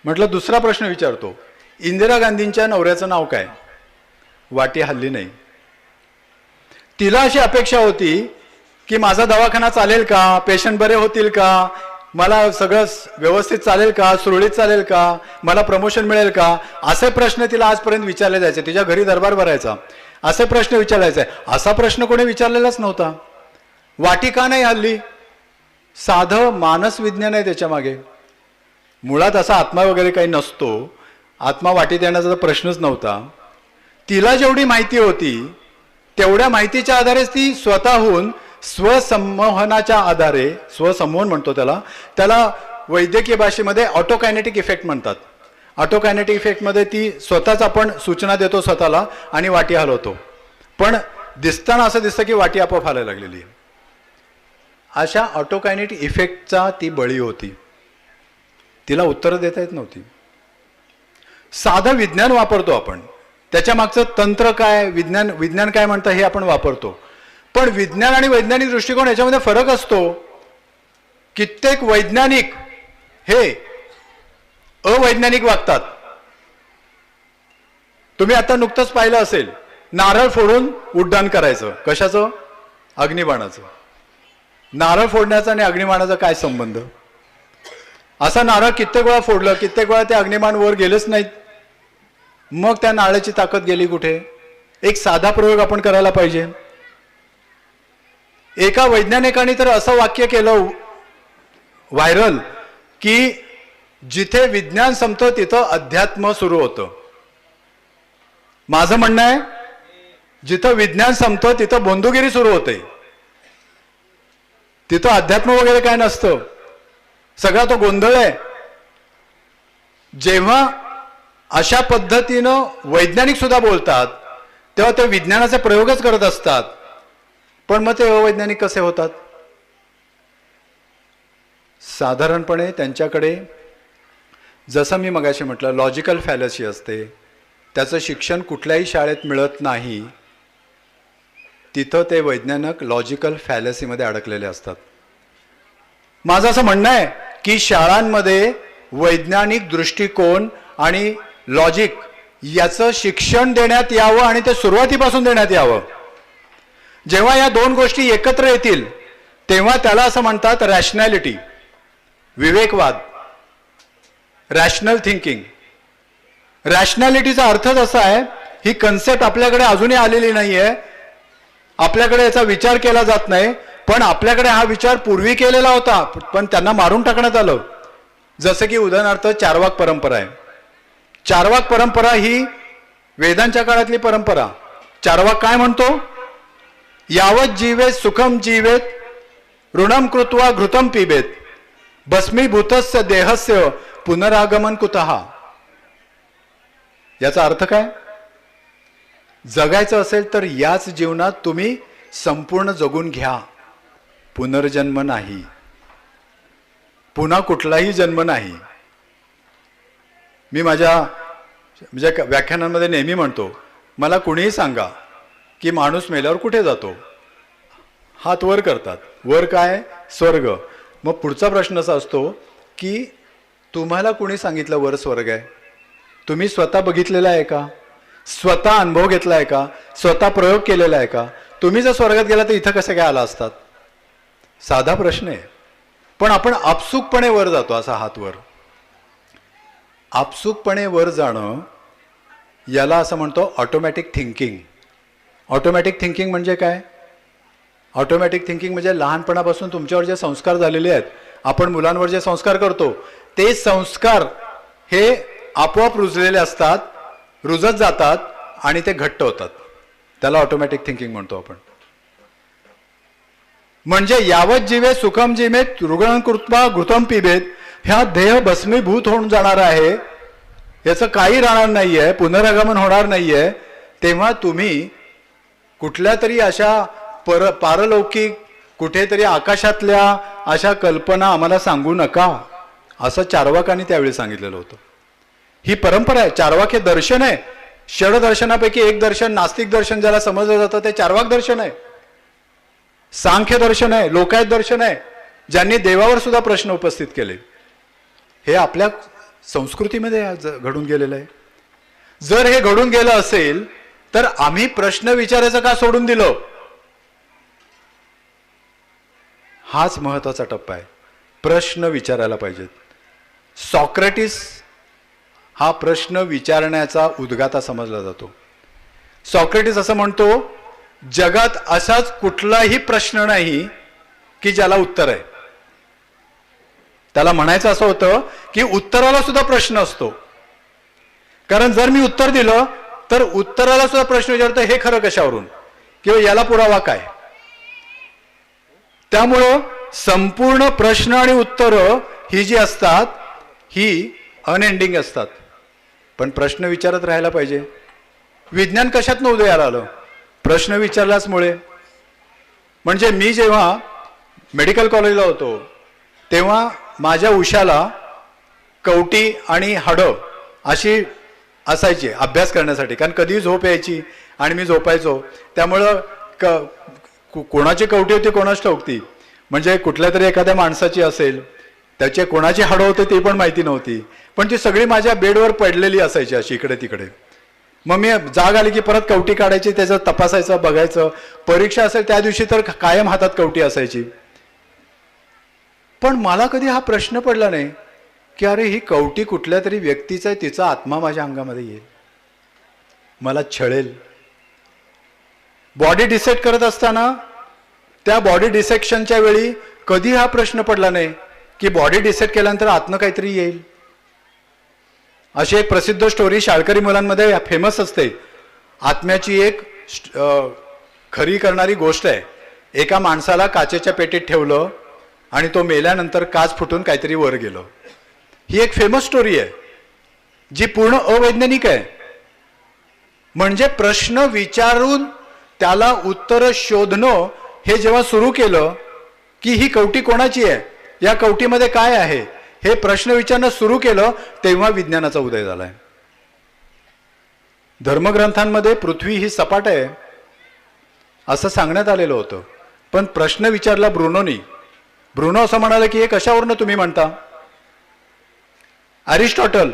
म्हटलं दुसरा प्रश्न विचारतो, इंदिरा गांधींच्या नवऱ्याचं नाव काय? वाटी हल्ली नाही. तिला अशी अपेक्षा होती की माझा दवाखाना चालेल का, पेशंट बरे होतील का, मला सगळं व्यवस्थित चालेल का, सुरळीत चालेल का, मला प्रमोशन मिळेल का, असे प्रश्न तिला आजपर्यंत विचारले जायचे. तिच्या घरी दरबार भरायचा, असे प्रश्न विचारायचे. असा प्रश्न कोणी विचारलेलाच नव्हता. वाटी का नाही हल्ली? साधं मानस विज्ञान आहे त्याच्या मागे. मुळात असा आत्मा वगैरे काही नसतो. आत्मा वाटीत येण्याचा प्रश्नच नव्हता. तिला जेवढी माहिती होती तेवढ्या माहितीच्या आधारेच ती स्वतःहून स्वसंमोहनाच्या आधारे, स्वसंमोहन म्हणतो त्याला वैद्यकीय भाषेमध्ये ऑटोकायनेटिक इफेक्ट म्हणतात. ऑटोकायनेटिक इफेक्टमध्ये ती स्वतःच आपण सूचना देतो स्वतःला आणि वाटी हलवतो, पण दिसताना असं दिसतं की वाटी आपोआप हलायला लागलेली आहे. अशा ऑटोकायनेटिक इफेक्टचा ती बळी होती. तिला उत्तरं देता येत नव्हती. साधं विज्ञान वापरतो आपण, त्याच्या मागचं तंत्र काय, विज्ञान काय म्हणतं हे आपण वापरतो, पण विज्ञान आणि वैज्ञानिक दृष्टिकोन याच्यामध्ये फरक असतो. कित्येक वैज्ञानिक हे अवैज्ञानिक वागतात. तुम्ही आता नुकतंच पाहिलं असेल, नारळ फोडून उड्डाण करायचं. कशाचं? अग्निबाणाचं. नारळ फोडण्याचा आणि अग्निबाणाचा काय संबंध? असा नारळ कित्येक वेळा फोडलं, कित्येक वेळा ते अग्निबाण वर गेलेच नाहीत, मग त्या नारळाची ताकद गेली कुठे? एक साधा प्रयोग आपण करायला पाहिजे. एका वैज्ञानिकाने तर असं वाक्य केलं व्हायरल की जिथे विज्ञान संपतं तिथं अध्यात्म सुरू होतं. माझं म्हणणं आहे, जिथं विज्ञान संपतं तिथं बोंधुगिरी सुरू होते. तिथं अध्यात्म वगैरे काय नसतं, सगळा तो गोंधळ आहे. जेव्हा अशा पद्धतीनं वैज्ञानिक सुद्धा बोलतात तेव्हा ते विज्ञानाचे प्रयोगच करत असतात, पण मग ते अवैज्ञानिक कसे होतात? साधारणपणे त्यांच्याकडे, जसं मी मगाशी म्हटलं, लॉजिकल फॅलसी असते. त्याचं शिक्षण कुठल्याही शाळेत मिळत नाही. तिथं ते वैज्ञानिक लॉजिकल फॅलसीमध्ये अडकलेले असतात. माझं असं म्हणणं आहे की शाळांमध्ये वैज्ञानिक दृष्टिकोन आणि लॉजिक याचं शिक्षण देण्यात यावं आणि ते सुरुवातीपासून देण्यात यावं. जेव्हा या दोन गोष्टी एकत्र येतील तेव्हा त्याला असं म्हणतात रॅशनॅलिटी, विवेकवाद, रॅशनल थिंकिंग. रॅशनॅलिटीचा अर्थच असा आहे, ही कन्सेप्ट आपल्याकडे अजूनही आलेली नाहीये, आपल्याकडे याचा विचार केला जात नाही, पण आपल्याकडे हा विचार पूर्वी केलेला होता, पण त्यांना मारून टाकण्यात आलं. जसं की उदाहरणार्थ चारवाक परंपरा आहे. चारवाक परंपरा ही वेदांच्या काळातली परंपरा. चारवाक काय म्हणतो? यावत जीवेत सुखम जीवेत ऋणम कृत्वा घृतम पिबेत भस्मीभूतस्य देहस्य पुनरागमन कुतः. याचा अर्थ काय? जगायचं असेल तर याच जीवनात तुम्ही संपूर्ण जगून घ्या. पुनर्जन्म नाही, पुन्हा कुठलाही जन्म नाही. मी माझ्या व्याख्यानांमध्ये नेहमी म्हणतो, मला कुणीही सांगा की माणूस मेल्यावर कुठे जातो? हात वर करतात. वर काय? स्वर्ग. मग पुढचा प्रश्न असा असतो की तुम्हाला कुणी सांगितलं वर स्वर्ग आहे? तुम्ही स्वतः बघितलेला आहे का? स्वतः अनुभव घेतला आहे का? स्वतः प्रयोग केलेला आहे का? तुम्ही जर स्वर्गात गेला तर इथं कसे काय आला असतात? साधा प्रश्न आहे. पण आपण आपसुकपणे वर जातो. असा हात वर, आपसुकपणे वर जाणं, याला असं म्हणतो ऑटोमॅटिक थिंकिंग. ऑटोमॅटिक थिंकिंग म्हणजे काय? ऑटोमॅटिक थिंकिंग म्हणजे लहानपणापासून तुमच्यावर जे संस्कार झालेले आहेत, आपण मुलांवर जे संस्कार करतो ते संस्कार हे आपोआप रुजलेले असतात, रुजत जातात आणि ते घट्ट होतात. त्याला ऑटोमॅटिक थिंकिंग म्हणतो आपण. म्हणजे यावत जीवे सुखम जीवेत ऋणम कृत्वा घृतम पिबेत, ह्या देह भस्मीभूत होऊन जाणार आहे, याचं काही राहणार नाहीये, पुनरागमन होणार नाहीये. तेव्हा तुम्ही कुठल्या तरी अशा पारलौकिक, कुठेतरी आकाशातल्या अशा कल्पना आम्हाला सांगू नका, असं चारवाकांनी त्यावेळी सांगितलेलं होतं. ही परंपरा आहे. चारवाक हे दर्शन आहे. षडदर्शनापैकी एक दर्शन, नास्तिक दर्शन ज्याला समजलं जातं, ते चारवाक दर्शन आहे. सांख्य दर्शन आहे, लोकायत दर्शन आहे, ज्यांनी देवावर सुद्धा प्रश्न उपस्थित केले. हे आपल्या संस्कृतीमध्ये घडून गेलेलं आहे. जर हे घडून गेलं असेल तर आम्ही प्रश्न विचारायचं का सोडून दिलं? हाच महत्वाचा टप्पा आहे. प्रश्न विचारायला पाहिजेत. सॉक्रेटिस हा प्रश्न विचारण्याचा उद्गाता समजला जातो. सॉक्रेटिस असं म्हणतो, जगात असाच कुठलाही प्रश्न नाही की ज्याला उत्तर आहे. त्याला म्हणायचं असं होतं की उत्तराला सुद्धा प्रश्न असतो. कारण जर मी उत्तर दिलं तर उत्तराला सुद्धा प्रश्न विचारतो हे खरं कशावरून किंवा याला पुरावा काय. त्यामुळं संपूर्ण प्रश्न आणि उत्तरं ही जी असतात ही अनएंडिंग असतात. पण प्रश्न विचारत राहायला पाहिजे. विज्ञान कशातनं उदयाला आलं? प्रश्न विचारल्याचमुळे. म्हणजे मी जेव्हा मेडिकल कॉलेजला होतो तेव्हा माझ्या उशाला कवटी आणि हाडं अशी असायची अभ्यास करण्यासाठी, कारण कधीही झोप यायची आणि मी झोपायचो. त्यामुळं कोणाची कवटी होती कोणाच ठाऊक ती, म्हणजे कुठल्या तरी एखाद्या माणसाची असेल, त्याचे कोणाची हाडं होते ती पण माहिती नव्हती, पण ती सगळी माझ्या बेडवर पडलेली असायची अशी इकडे तिकडे. मग मी जाग आली की परत कवटी काढायची, त्याचं तपासायचं, बघायचं. परीक्षा असेल त्या दिवशी तर कायम हातात कवटी असायची. पण मला कधी हा प्रश्न पडला नाही की अरे ही कवटी कुठल्या तरी व्यक्तीचा आहे, तिचा आत्मा माझ्या अंगामध्ये येईल, मला छळेल. बॉडी डिसेक्ट करत असताना त्या बॉडी डिसेक्शनच्या वेळी कधी हा प्रश्न पडला नाही की बॉडी डिसेक्ट केल्यानंतर आतनं काहीतरी येईल. अशी एक प्रसिद्ध स्टोरी शाळकरी मुलांमध्ये फेमस असते. आत्म्याची एक खरी करणारी गोष्ट आहे. एका माणसाला काचेच्या पेटीत ठेवलं आणि तो मेल्यानंतर काच फुटून काहीतरी वर गेलं. ही एक फेमस स्टोरी आहे जी पूर्ण अवैज्ञानिक आहे. म्हणजे प्रश्न विचारून त्याला उत्तर शोधणं हे जेव्हा सुरू केलं की ही कवटी कोणाची आहे, या कवटीमध्ये काय आहे, हे प्रश्न विचारणं सुरू केलं तेव्हा विज्ञानाचा उदय झालाय. धर्मग्रंथांमध्ये पृथ्वी ही सपाट आहे असं सांगण्यात आलेलं होतं, पण प्रश्न विचारला ब्रुनोनी. ब्रुनो असं म्हणाले की हे कशावरनं तुम्ही म्हणता. अरिस्टॉटल,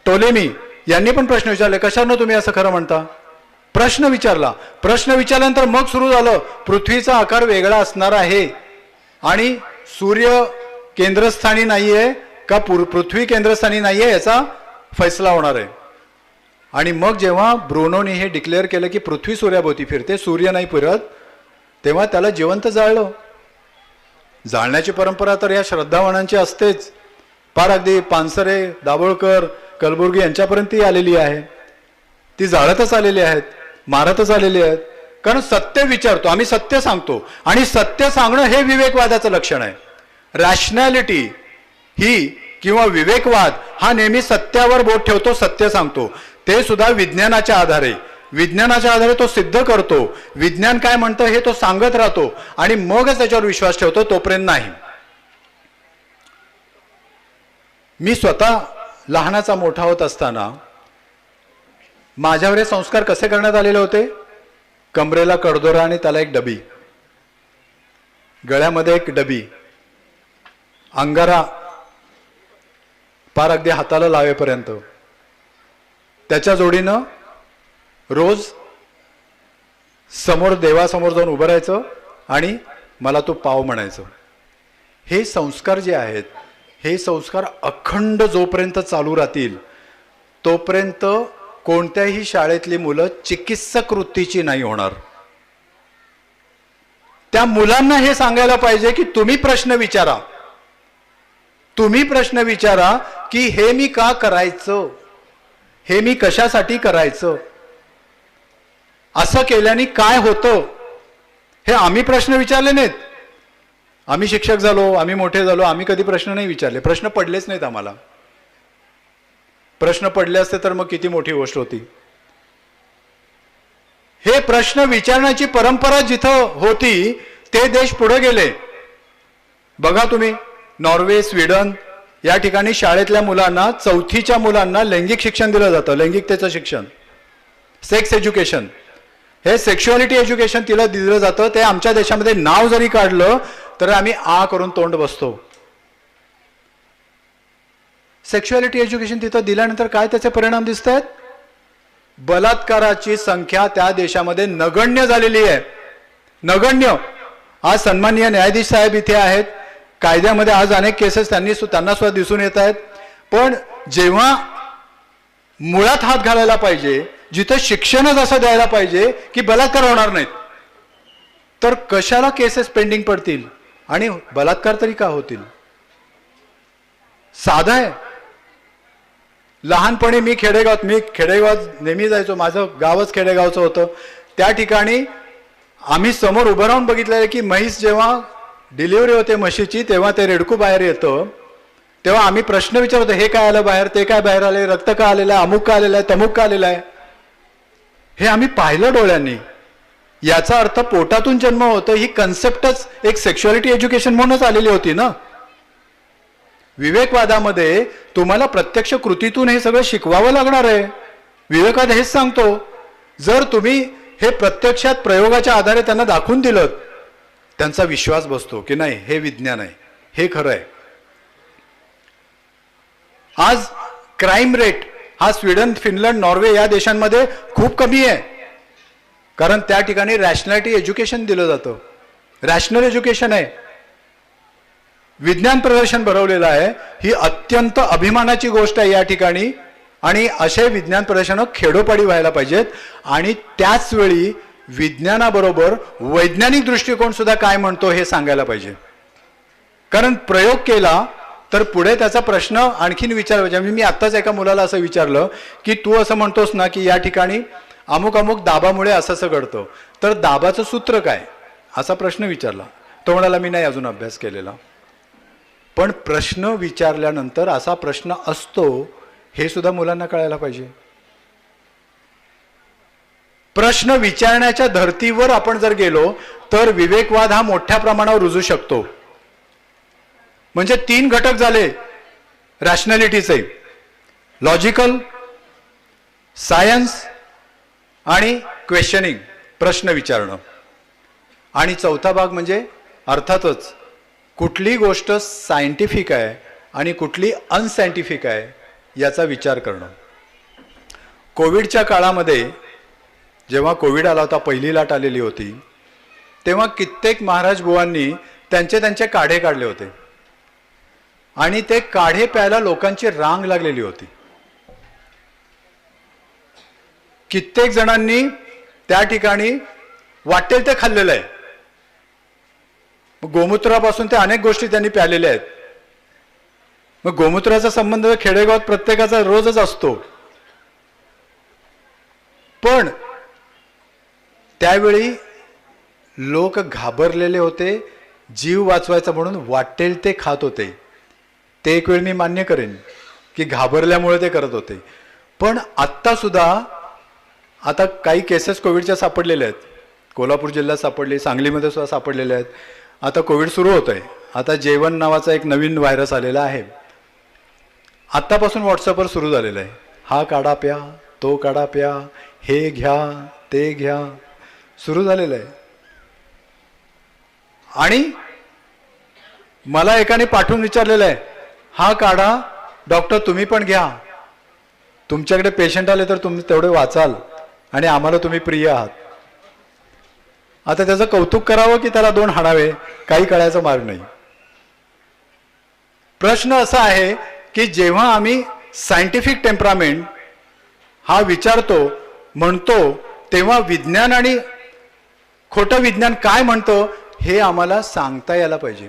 टोलेमी यांनी पण प्रश्न विचारले, कशावरनं तुम्ही असं खरं म्हणता. प्रश्न विचारला. प्रश्न विचारल्यानंतर मग सुरू झालं पृथ्वीचा आकार वेगळा असणार आहे आणि सूर्य केंद्रस्थानी नाहीये का पृथ्वी केंद्रस्थानी नाहीये याचा फैसला होणार आहे. आणि मग जेव्हा ब्रुनोने हे डिक्लेअर केलं की पृथ्वी सूर्याभोवती फिरते, सूर्य नाही फिरत, तेव्हा त्याला जिवंत जाळलं. जाळण्याची परंपरा तर या श्रद्धावानांची असतेच. फार अगदी पानसरे, दाभोळकर, कलबुर्गी यांच्यापर्यंत ती आलेली आहे. ती जाळतच आलेली आहेत, मारतच आलेली आहेत. कारण सत्य विचारतो आम्ही, सत्य सांगतो आणि सत्य सांगणं हे विवेकवादाचं लक्षण आहे. रॅशनॅलिटी ही किंवा विवेकवाद हा नेहमी सत्यावर बोट ठेवतो, सत्य सांगतो. ते सुद्धा विज्ञानाच्या आधारे. विज्ञानाच्या आधारे तो सिद्ध करतो. विज्ञान काय म्हणतं हे तो सांगत राहतो आणि मगच त्याच्यावर विश्वास ठेवतो, तोपर्यंत नाही. मी स्वतः लहानाचा मोठा होत असताना माझ्यावर हे संस्कार कसे करण्यात आलेले होते. कमरेला कडदोरा आणि त्याला एक डबी, गळ्यामध्ये एक डबी, अंगारा पार अगदी हाताला लावेपर्यंत. त्याच्या जोडीनं रोज समोर देवासमोर जाऊन उभं राहायचं आणि मला तो पाव म्हणायचं. हे संस्कार जे आहेत हे संस्कार अखंड जोपर्यंत चालू राहतील तोपर्यंत कोणत्याही शाळेतली मुलं चिकित्सक वृत्तीची नाही होणार. त्या मुलांना हे सांगायला पाहिजे की तुम्ही प्रश्न विचारा, तुम्ही प्रश्न विचारा की हे मी का करायचं, हे मी कशासाठी करायचं, असं केल्याने काय होतं. हे आम्ही प्रश्न विचारले नाहीत. आम्ही शिक्षक झालो, आम्ही मोठे झालो, आम्ही कधी प्रश्न नाही विचारले. प्रश्न पडलेच नाहीत आम्हाला. प्रश्न पडले असते तर मग किती मोठी गोष्ट होती. हे प्रश्न विचारण्याची परंपरा जिथं होती ते देश पुढे गेले. बघा तुम्ही, नॉर्वे, स्वीडन या ठिकाणी शाळेतल्या मुलांना, चौथीच्या मुलांना लैंगिक शिक्षण दिलं जातं. लैंगिकतेचं शिक्षण, सेक्स एज्युकेशन, हे सेक्शुअलिटी एज्युकेशन तिला दिलं जातं. ते आमच्या देशामध्ये नाव जरी काढलं तर आम्ही आ करून तोंड बसतो. सेक्शुअलिटी एज्युकेशन तिथं दिल्यानंतर काय त्याचे परिणाम दिसत आहेत. बलात्काराची संख्या त्या देशामध्ये नगण्य झालेली आहे, नगण्य. आज सन्माननीय न्यायाधीश साहेब इथे आहेत. कायद्यामध्ये आज अनेक केसेस त्यांना सुद्धा दिसून येत आहेत. पण जेव्हा मुळात हात घालायला पाहिजे, जिथं शिक्षणच असं द्यायला पाहिजे की बलात्कार होणार नाहीत, तर कशाला केसेस पेंडिंग पडतील आणि बलात्कार तरी का होतील. साधा आहे. लहानपणी मी खेडेगावात नेहमी जायचो, माझं गावच खेडेगावचं होतं. त्या ठिकाणी आम्ही समोर उभं राहून बघितलेलं की म्हैस जेव्हा डिलिव्हरी होते म्हशीची तेव्हा ते रेडकू बाहेर येतं, तेव्हा आम्ही प्रश्न विचारतो, हे काय आलं बाहेर, ते काय बाहेर आले, रक्त का आलेलं आहे, अमुक का आलेलं आहे, तमुक का आलेलं आहे. हे आम्ही पाहिलं डोळ्यांनी. याचा अर्थ पोटातून जन्म होतं ही कन्सेप्टच एक सेक्शुअलिटी एज्युकेशन म्हणूनच आलेली होती ना. विवेकवादामध्ये तुम्हाला प्रत्यक्ष कृतीतून हे सगळं शिकवावं लागणार आहे. विवेकवाद हेच सांगतो, जर तुम्ही हे प्रत्यक्षात प्रयोगाच्या आधारे त्यांना दाखवून दिलं, त्यांचा विश्वास बसतो की नाही हे विज्ञान आहे, हे खरं आहे. आज क्राईम रेट हा स्वीडन, फिनलंड, नॉर्वे या देशांमध्ये खूप कमी आहे, कारण त्या ठिकाणी रॅशनॅलिटी एज्युकेशन दिलं जातं, रॅशनल एज्युकेशन आहे. विज्ञान प्रदर्शन भरवलेलं आहे, ही अत्यंत अभिमानाची गोष्ट आहे या ठिकाणी. आणि असे विज्ञान प्रदर्शनं खेडोपाडी व्हायला पाहिजेत. आणि त्याच वेळी विज्ञानाबरोबर वैज्ञानिक दृष्टिकोन सुद्धा काय म्हणतो हे सांगायला पाहिजे. कारण प्रयोग केला तर पुढे त्याचा प्रश्न आणखीन विचारायचा. मी आत्ताच एका मुलाला असं विचारलं की तू असं म्हणतोस ना की या ठिकाणी अमुक अमुक दाबामुळे असं घडतं, तर दाबाचं सूत्र काय, असा प्रश्न विचारला. तो म्हणाला मी नाही अजून अभ्यास केलेला. पण प्रश्न विचारल्यानंतर असा प्रश्न असतो हे सुद्धा मुलांना कळायला पाहिजे. प्रश्न विचारण्याच्या धर्तीवर आपण जर गेलो तर विवेकवाद हा मोठ्या प्रमाणावर रुजू शकतो. म्हणजे 3 घटक झाले रॅशनॅलिटीचे, लॉजिकल, सायन्स आणि क्वेश्चनिंग, प्रश्न विचारणं. आणि चौथा भाग म्हणजे अर्थातच कुठली गोष्ट सायंटिफिक आहे आणि कुठली अनसायंटिफिक आहे याचा विचार करणं. कोविडच्या काळामध्ये जेव्हा कोविड आला होता, पहिली लाट आलेली होती, तेव्हा कित्येक महाराज बुवांनी त्यांचे काढे काढले होते आणि ते काढे प्यायला लोकांची रांग लागलेली होती. कित्येक जणांनी त्या ठिकाणी वाटेल ते खाल्लेलं आहे. गोमूत्रापासून ते अनेक गोष्टी त्यांनी प्यालेल्या आहेत. मग गोमूत्राचा संबंध खेडेगावात प्रत्येकाचा रोजच असतो. पण त्यावेळी लोक घाबरलेले होते, जीव वाचवायचा म्हणून वाटेल ते खात होते. ते एक वेळ मी मान्य करेन की घाबरल्यामुळे ते करत होते. पण आत्ता सुद्धा आता काही केसेस कोविडच्या सापडलेल्या आहेत, कोल्हापूर जिल्ह्यात सापडले, सांगलीमध्ये सुद्धा सापडलेल्या आहेत. आता कोविड सुरू होत आहे. आता जेवण नावाचा एक नवीन व्हायरस आलेला आहे, आत्तापासून व्हॉट्सअपवर सुरू झालेला आहे. हा काढा प्या, तो काढा प्या, हे घ्या, ते घ्या, सुरू झालेलं आहे. आणि मला एकाने पाठवून विचारलेलं आहे, हा काढा डॉक्टर तुम्ही पण घ्या, तुमच्याकडे पेशंट आले तर तुम्ही तेवढे वाचाल आणि आम्हाला तुम्ही प्रिय आहात. आता त्याचं कौतुक करावं की त्याला 2 हाणावे, काही कळायचा मार्ग नाही. प्रश्न असा आहे की जेव्हा आम्ही सायंटिफिक टेम्परामेंट हा विचारतो, म्हणतो, तेव्हा विज्ञान आणि खोटं विज्ञान काय म्हणतं हे आम्हाला सांगता यायला पाहिजे.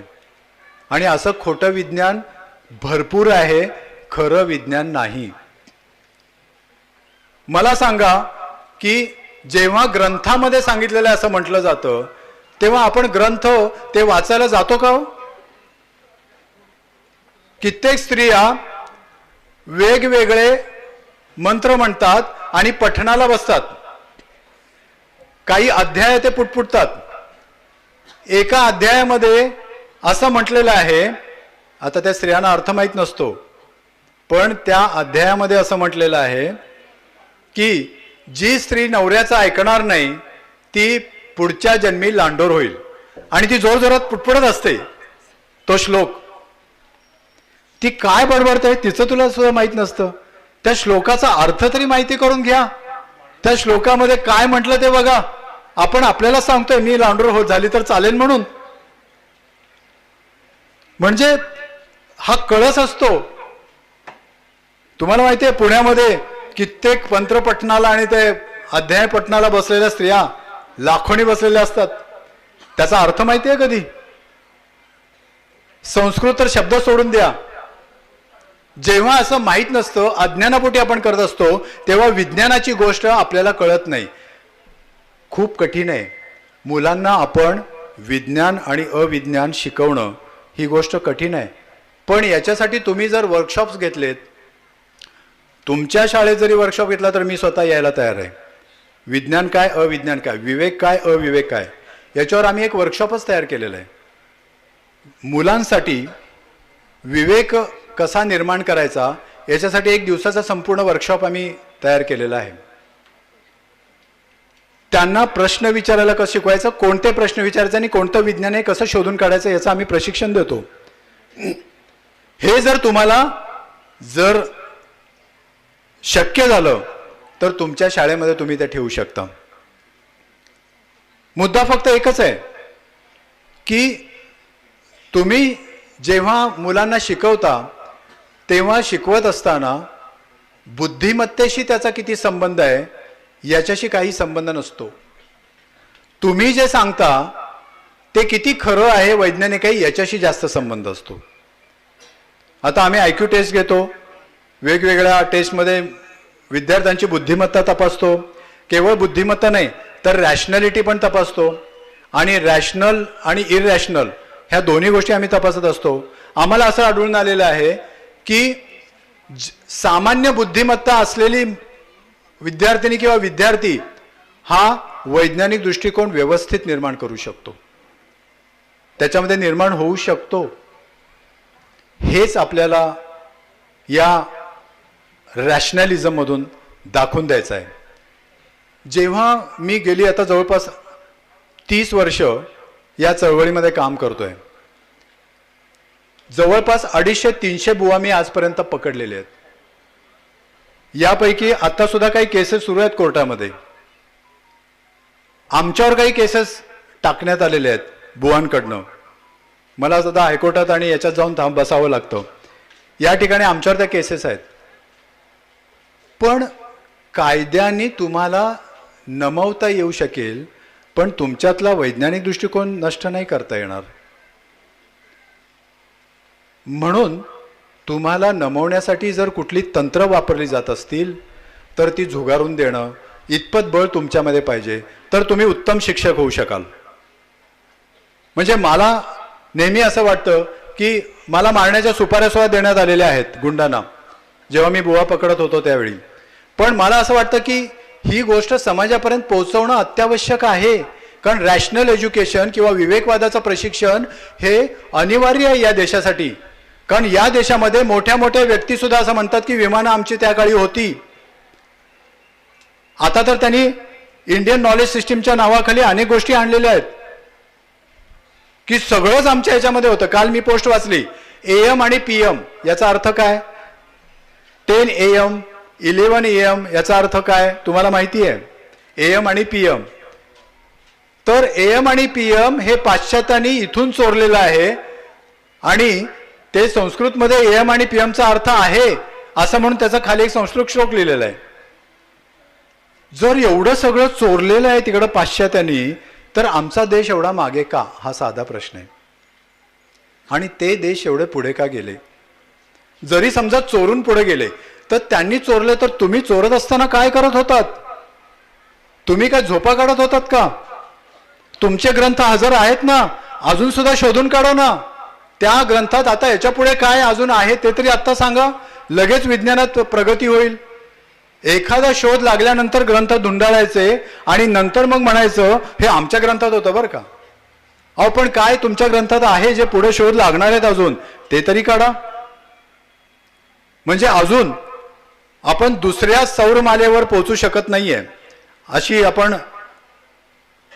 आणि असं खोटं विज्ञान भरपूर आहे, खरं विज्ञान नाही. मला सांगा की जेव्हा ग्रंथामध्ये सांगितलेलं असं म्हटलं जातं तेव्हा आपण ग्रंथ ते वाचायला जातो का? कित्येक स्त्रिया वेगवेगळे मंत्र म्हणतात आणि पठणाला बसतात, काही अध्याय ते पुटपुटतात. एका अध्यायामध्ये असं म्हटलेलं आहे, आता त्या स्त्रियांना अर्थ माहीत नसतो, पण त्या अध्यायामध्ये असं म्हटलेलं आहे की जी स्त्री नवऱ्याचं ऐकणार नाही ती पुढच्या जन्मी लांडोर होईल. आणि ती जोरजोरात पुटपुटत असते तो श्लोक. ती काय बडबडते तिचं तुला सुद्धा माहित नसतं. त्या श्लोकाचा अर्थ तरी माहिती करून घ्या. त्या श्लोकामध्ये काय म्हटलं ते बघा. आपण आपल्याला सांगतोय मी लांडोर झाली तर चालेल म्हणून. म्हणजे हा कळस असतो. तुम्हाला माहितीये पुण्यामध्ये कित्येक पंत्रपठणाला आणि ते अध्याय पठणाला बसलेल्या स्त्रिया लाखोनी बसलेल्या असतात. त्याचा अर्थ माहितीये कधी? संस्कृत तर शब्द सोडून द्या, जेव्हा असं माहीत नसतं, अज्ञानापोटी आपण करत असतो, तेव्हा विज्ञानाची गोष्ट आपल्याला कळत नाही. खूप कठीण आहे. मुलांना आपण विज्ञान आणि अविज्ञान शिकवणं ही गोष्ट कठीण आहे. पण याच्यासाठी तुम्ही जर वर्कशॉप्स घेतलेत, तुमच्या शाळेत जरी वर्कशॉप घेतला तर मी स्वतः यायला तयार आहे. विज्ञान काय, अविज्ञान काय, विवेक काय, अविवेक काय, याच्यावर आम्ही एक वर्कशॉपच तयार केलेलं आहे. मुलांसाठी विवेक कसा निर्माण करायचा याच्यासाठी 1 दिवसाचा संपूर्ण वर्कशॉप आम्ही तयार केलेला आहे. त्यांना प्रश्न विचारायला कसं शिकवायचं, कोणते प्रश्न विचारायचे आणि कोणतं विज्ञान आहे कसं शोधून काढायचं याचं आम्ही प्रशिक्षण देतो. हे जर तुम्हाला जर शक्य झालं तर तुमच्या शाळेमध्ये तुम्ही ते ठेवू शकता. मुद्दा फक्त एकच आहे की तुम्ही जेव्हा मुलांना शिकवता तेव्हा शिकवत असताना बुद्धिमत्तेशी त्याचा किती संबंध आहे याच्याशी काही संबंध नसतो. तुम्ही जे सांगता ते किती खरं आहे वैज्ञानिक आहे याच्याशी जास्त संबंध असतो. आता आम्ही IQ टेस्ट घेतो, वेगवेगळ्या टेस्टमध्ये विद्यार्थ्यांची बुद्धिमत्ता तपासतो. केवळ बुद्धिमत्ता नाही तर रॅशनॅलिटी पण तपासतो आणि रॅशनल आणि इररॅशनल ह्या दोन्ही गोष्टी आम्ही तपासत असतो. आम्हाला असं आढळून आलेलं आहे की सामान्य बुद्धिमत्ता असलेली विद्यार्थिनी किंवा विद्यार्थी हा वैज्ञानिक दृष्टिकोन व्यवस्थित निर्माण करू शकतो, त्याच्यामध्ये निर्माण होऊ शकतो. हेच आपल्याला या रॅशनॅलिझममधून दाखवून द्यायचं आहे. जेव्हा मी गेली आता जवळपास 30 वर्ष या चळवळीमध्ये काम करतोय, जवळपास 250-300 बुवा मी आजपर्यंत पकडलेले आहेत. यापैकी आता सुद्धा काही केसेस सुरू आहेत कोर्टामध्ये. आमच्यावर काही केसेस टाकण्यात आलेले आहेत बुवांकडनं. मला सुद्धा हायकोर्टात आणि याच्यात जाऊन बसावं लागतं. या ठिकाणी आमच्यावर त्या केसेस आहेत. पण कायद्याने तुम्हाला नमवता येऊ शकेल, पण तुमच्यातला वैज्ञानिक दृष्टिकोन नष्ट नाही करता येणार. म्हणून तुम्हाला नमवण्यासाठी जर कुठली तंत्र वापरली जात असतील तर ती झुगारून देणं इतपत बळ तुमच्यामध्ये पाहिजे, तर तुम्ही उत्तम शिक्षक होऊ शकाल. म्हणजे मला नेहमी असं वाटतं की मला मारण्याच्या सुपाऱ्या सुद्धा देण्यात आलेल्या आहेत गुंडांना जेव्हा मी बुवा पकडत होतो त्यावेळी. पण मला असं वाटतं की ही गोष्ट समाजापर्यंत पोहोचवणं अत्यावश्यक आहे. कारण रॅशनल एज्युकेशन किंवा विवेकवादाचं प्रशिक्षण हे अनिवार्य आहे या देशासाठी. कारण या देशामध्ये मोठ्या मोठ्या व्यक्ती सुद्धा असं म्हणतात की विमानं आमची त्या काळी होती. आता तर त्यांनी इंडियन नॉलेज सिस्टीमच्या नावाखाली अनेक गोष्टी आणलेल्या आहेत की सगळंच आमच्या ह्याच्यामध्ये होतं. काल मी पोस्ट वाचली, AM आणि PM याचा अर्थ काय, 10 AM 11 AM याचा अर्थ काय तुम्हाला माहिती आहे, AM आणि PM. तर AM आणि PM हे पाश्चात्यांनी इथून चोरलेलं आहे आणि ते संस्कृतमध्ये AM आणि PMचा अर्थ आहे असं म्हणून त्याचा खाली एक संस्कृत श्लोक लिहिलेला आहे. जर एवढं सगळं चोरलेलं आहे तिकडं पाश्चात्यांनी, तर आमचा देश एवढा मागे का, हा साधा प्रश्न आहे. आणि ते देश एवढे पुढे का गेले. जरी समजा चोरून पुढे गेले तर त्यांनी चोरले, तर तुम्ही चोरत असताना काय करत होतात, तुम्ही काय झोपा काढत होतात का. तुमचे ग्रंथ हजर आहेत ना, अजून सुद्धा शोधून काढा ना त्या ग्रंथात. आता याच्या पुढे काय अजून आहे ते तरी आत्ता सांगा, लगेच विज्ञानात प्रगती होईल. एखादा शोध लागल्यानंतर ग्रंथ धुंडाळायचे आणि नंतर मग म्हणायचं हे आमच्या ग्रंथात होतं बरं का. अहो पण काय तुमच्या ग्रंथात आहे जे पुढे शोध लागणार आहेत अजून ते तरी काढा. म्हणजे अजून आपण दुसऱ्या सौरमालेवर पोहोचू शकत नाहीये अशी आपण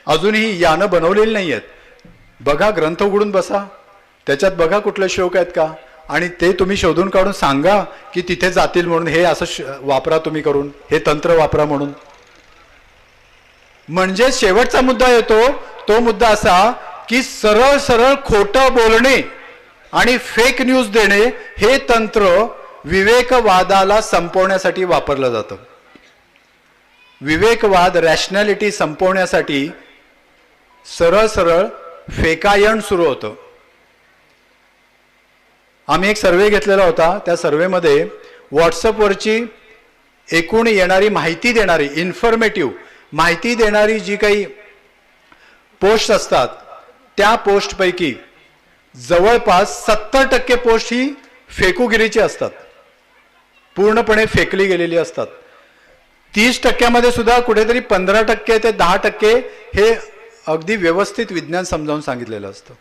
अजूनही यानं बनवलेली नाही आहेत. बघा, ग्रंथ उघडून बसा, त्याच्यात बघा कुठले श्लोक आहेत का, आणि ते तुम्ही शोधून काढून सांगा की तिथे जातील म्हणून. हे असं वापरा तुम्ही करून, हे तंत्र वापरा म्हणून. म्हणजे शेवटचा मुद्दा येतो, तो मुद्दा असा की सरळ सरळ खोटं बोलणे आणि फेक न्यूज देणे हे तंत्र विवेकवादाला संपवण्यासाठी वापरलं जातं. विवेकवाद, रॅशनॅलिटी संपवण्यासाठी सरळ सरळ फेकायण सुरू होतं. आम्ही एक सर्वे घेतलेला होता. त्या सर्वेमध्ये व्हॉट्सअपवरची एकूण येणारी माहिती देणारी, इन्फॉर्मेटिव्ह माहिती देणारी जी काही पोस्ट असतात, त्या पोस्टपैकी जवळपास 70% पोस्ट ही फेकूगिरीची असतात, पूर्णपणे फेकली गेलेली असतात. 30% सुद्धा कुठेतरी 15% ते 10% हे अगदी व्यवस्थित विज्ञान समजावून सांगितलेलं असतं.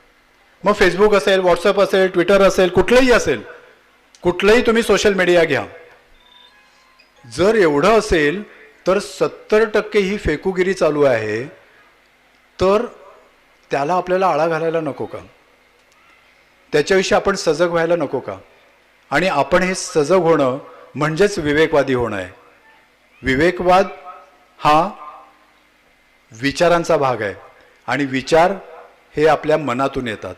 मग फेसबुक असेल, व्हॉट्सअप असेल, ट्विटर असेल, कुठलंही असेल, कुठलंही तुम्ही सोशल मीडिया घ्या. जर एवढं असेल तर 70% ही फेकूगिरी चालू आहे, तर त्याला आपल्याला आळा घालायला नको का? त्याच्याविषयी आपण सजग व्हायला नको का? आणि आपण हे सजग होणं म्हणजेच विवेकवादी होणं आहे. विवेकवाद हा विचारांचा भाग आहे आणि विचार हे आपल्या मनातून येतात.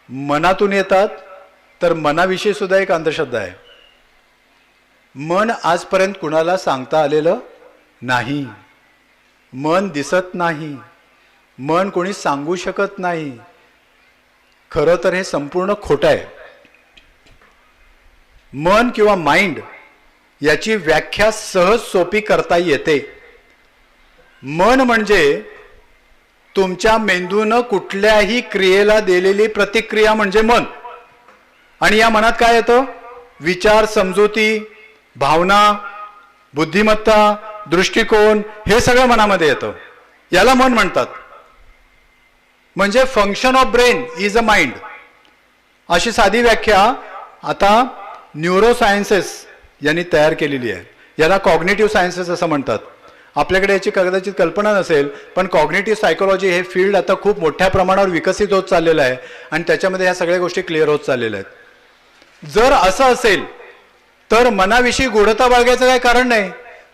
मनातून येतात तर मनाविषयी सुद्धा एक अंधश्रद्धा आहे. मन आजपर्यंत कुणाला सांगता आलेलं नाही. मन दिसत नाही, मन कोणी सांगू शकत नाही. खरं तर हे संपूर्ण खोटं आहे. मन किंवा माइंड याची व्याख्या सहज सोपी करता येते. मन म्हणजे तुमच्या मेंदूनं कुठल्याही क्रियेला दिलेली प्रतिक्रिया म्हणजे मन. आणि या मनात काय येतं? विचार, समजुती, भावना, बुद्धिमत्ता, दृष्टिकोन, हे सगळं मनामध्ये येतं. याला मन म्हणतात. म्हणजे function of brain is a mind, अशी साधी व्याख्या आता न्यूरोसायन्सेस यांनी तयार केलेली आहे. याला कॉग्निटिव्ह सायन्सेस असं म्हणतात. आपल्याकडे याची कदाचित कल्पना नसेल, पण कॉग्निटिव्ह सायकोलॉजी हे फील्ड आता खूप मोठ्या प्रमाणावर विकसित होत चाललेलं आहे आणि त्याच्यामध्ये ह्या सगळ्या गोष्टी क्लिअर होत चाललेल्या आहेत. जर असं असेल तर मनाविषयी गूढता बाळगायचं काही कारण नाही.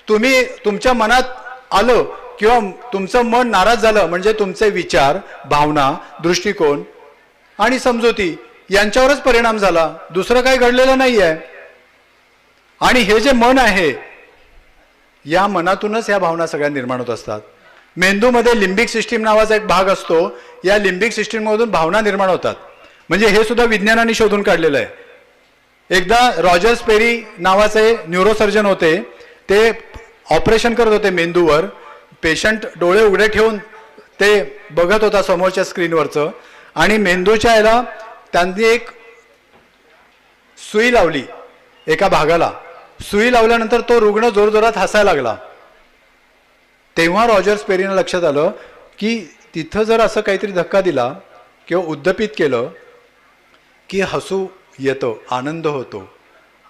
तुम्ही तुमच्या मनात आलं किंवा तुमचं मन नाराज झालं म्हणजे तुमचे विचार, भावना, दृष्टिकोन आणि समजुती यांच्यावरच परिणाम झाला, दुसरं काही घडलेलं नाही आहे. आणि हे जे मन आहे, या मनातूनच या भावना सगळ्या निर्माण होत असतात. मेंदूमध्ये लिंबिक सिस्टीम नावाचा एक भाग असतो. या लिंबिक सिस्टीममधून भावना निर्माण होतात. म्हणजे हे सुद्धा विज्ञानाने शोधून काढलेलं आहे. एकदा रॉजर स्पेरी नावाचे न्यूरोसर्जन होते. ते ऑपरेशन करत होते मेंदूवर. पेशंट डोळे उघडे ठेवून ते बघत होता समोरच्या स्क्रीनवरचं. आणि मेंदूच्या याला त्यांनी एक सुई लावली एका भागाला. सुई लावल्यानंतर तो रुग्ण जोरजोरात हसायला लागला. तेव्हा रॉजर स्पेरीनं लक्षात आलं की तिथं जर असं काहीतरी धक्का दिला किंवा उद्दपित केलं की हसू येतं, आनंद होतो.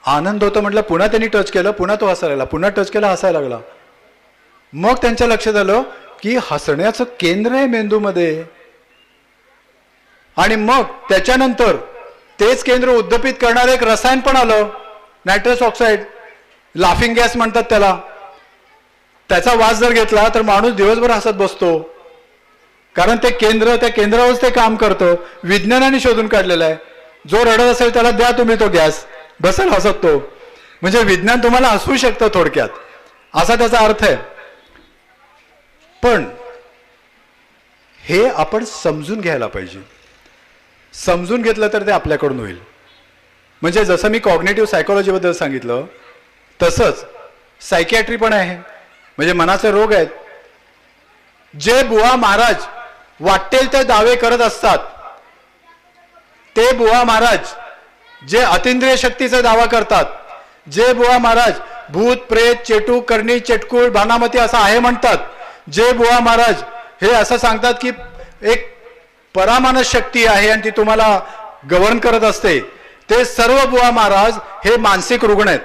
आनंद होतो म्हटलं, पुन्हा त्यांनी टच केलं, पुन्हा तो हसायला लागला, पुन्हा टच केलं, हसायला लागला. मग त्यांच्या लक्षात आलं की हसण्याचं केंद्र आहे मेंदूमध्ये. आणि मग त्याच्यानंतर तेच केंद्र उद्दपित करणारं एक रसायन पण आलं, नायट्रस ऑक्साईड, लाफिंग गॅस म्हणतात त्याला. त्याचा वास जर घेतला तर माणूस दिवसभर हसत बसतो, कारण ते केंद्र, त्या केंद्रावरच ते काम करतं. विज्ञानाने शोधून काढलेलं आहे. जो रडत असेल त्याला द्या तुम्ही तो गॅस, बसेल हसत तो. म्हणजे विज्ञान तुम्हाला हसवू शकतं थोडक्यात, असा त्याचा अर्थ आहे. पण हे आपण समजून घ्यायला पाहिजे. समजून घेतलं तर ते आपल्याकडून होईल. म्हणजे जसं मी कॉग्निटिव्ह सायकोलॉजीबद्दल सांगितलं, तसंच सायकियाट्री पण आहे. म्हणजे मनाचे रोग आहेत. जे बुवा महाराज वाटेल ते दावे करत असतात, ते बुवा महाराज जे अतिंद्रिय शक्तीचा दावा करतात, जे बुवा महाराज भूत, प्रेत, चेटू, करणी, चेटकूळ, भानामती असं आहे म्हणतात, जे बुवा महाराज हे असं सांगतात की एक परामानस शक्ती आहे आणि ती तुम्हाला गव्हर्न करत असते, ते सर्व बुवा महाराज हे मानसिक रुग्ण आहेत.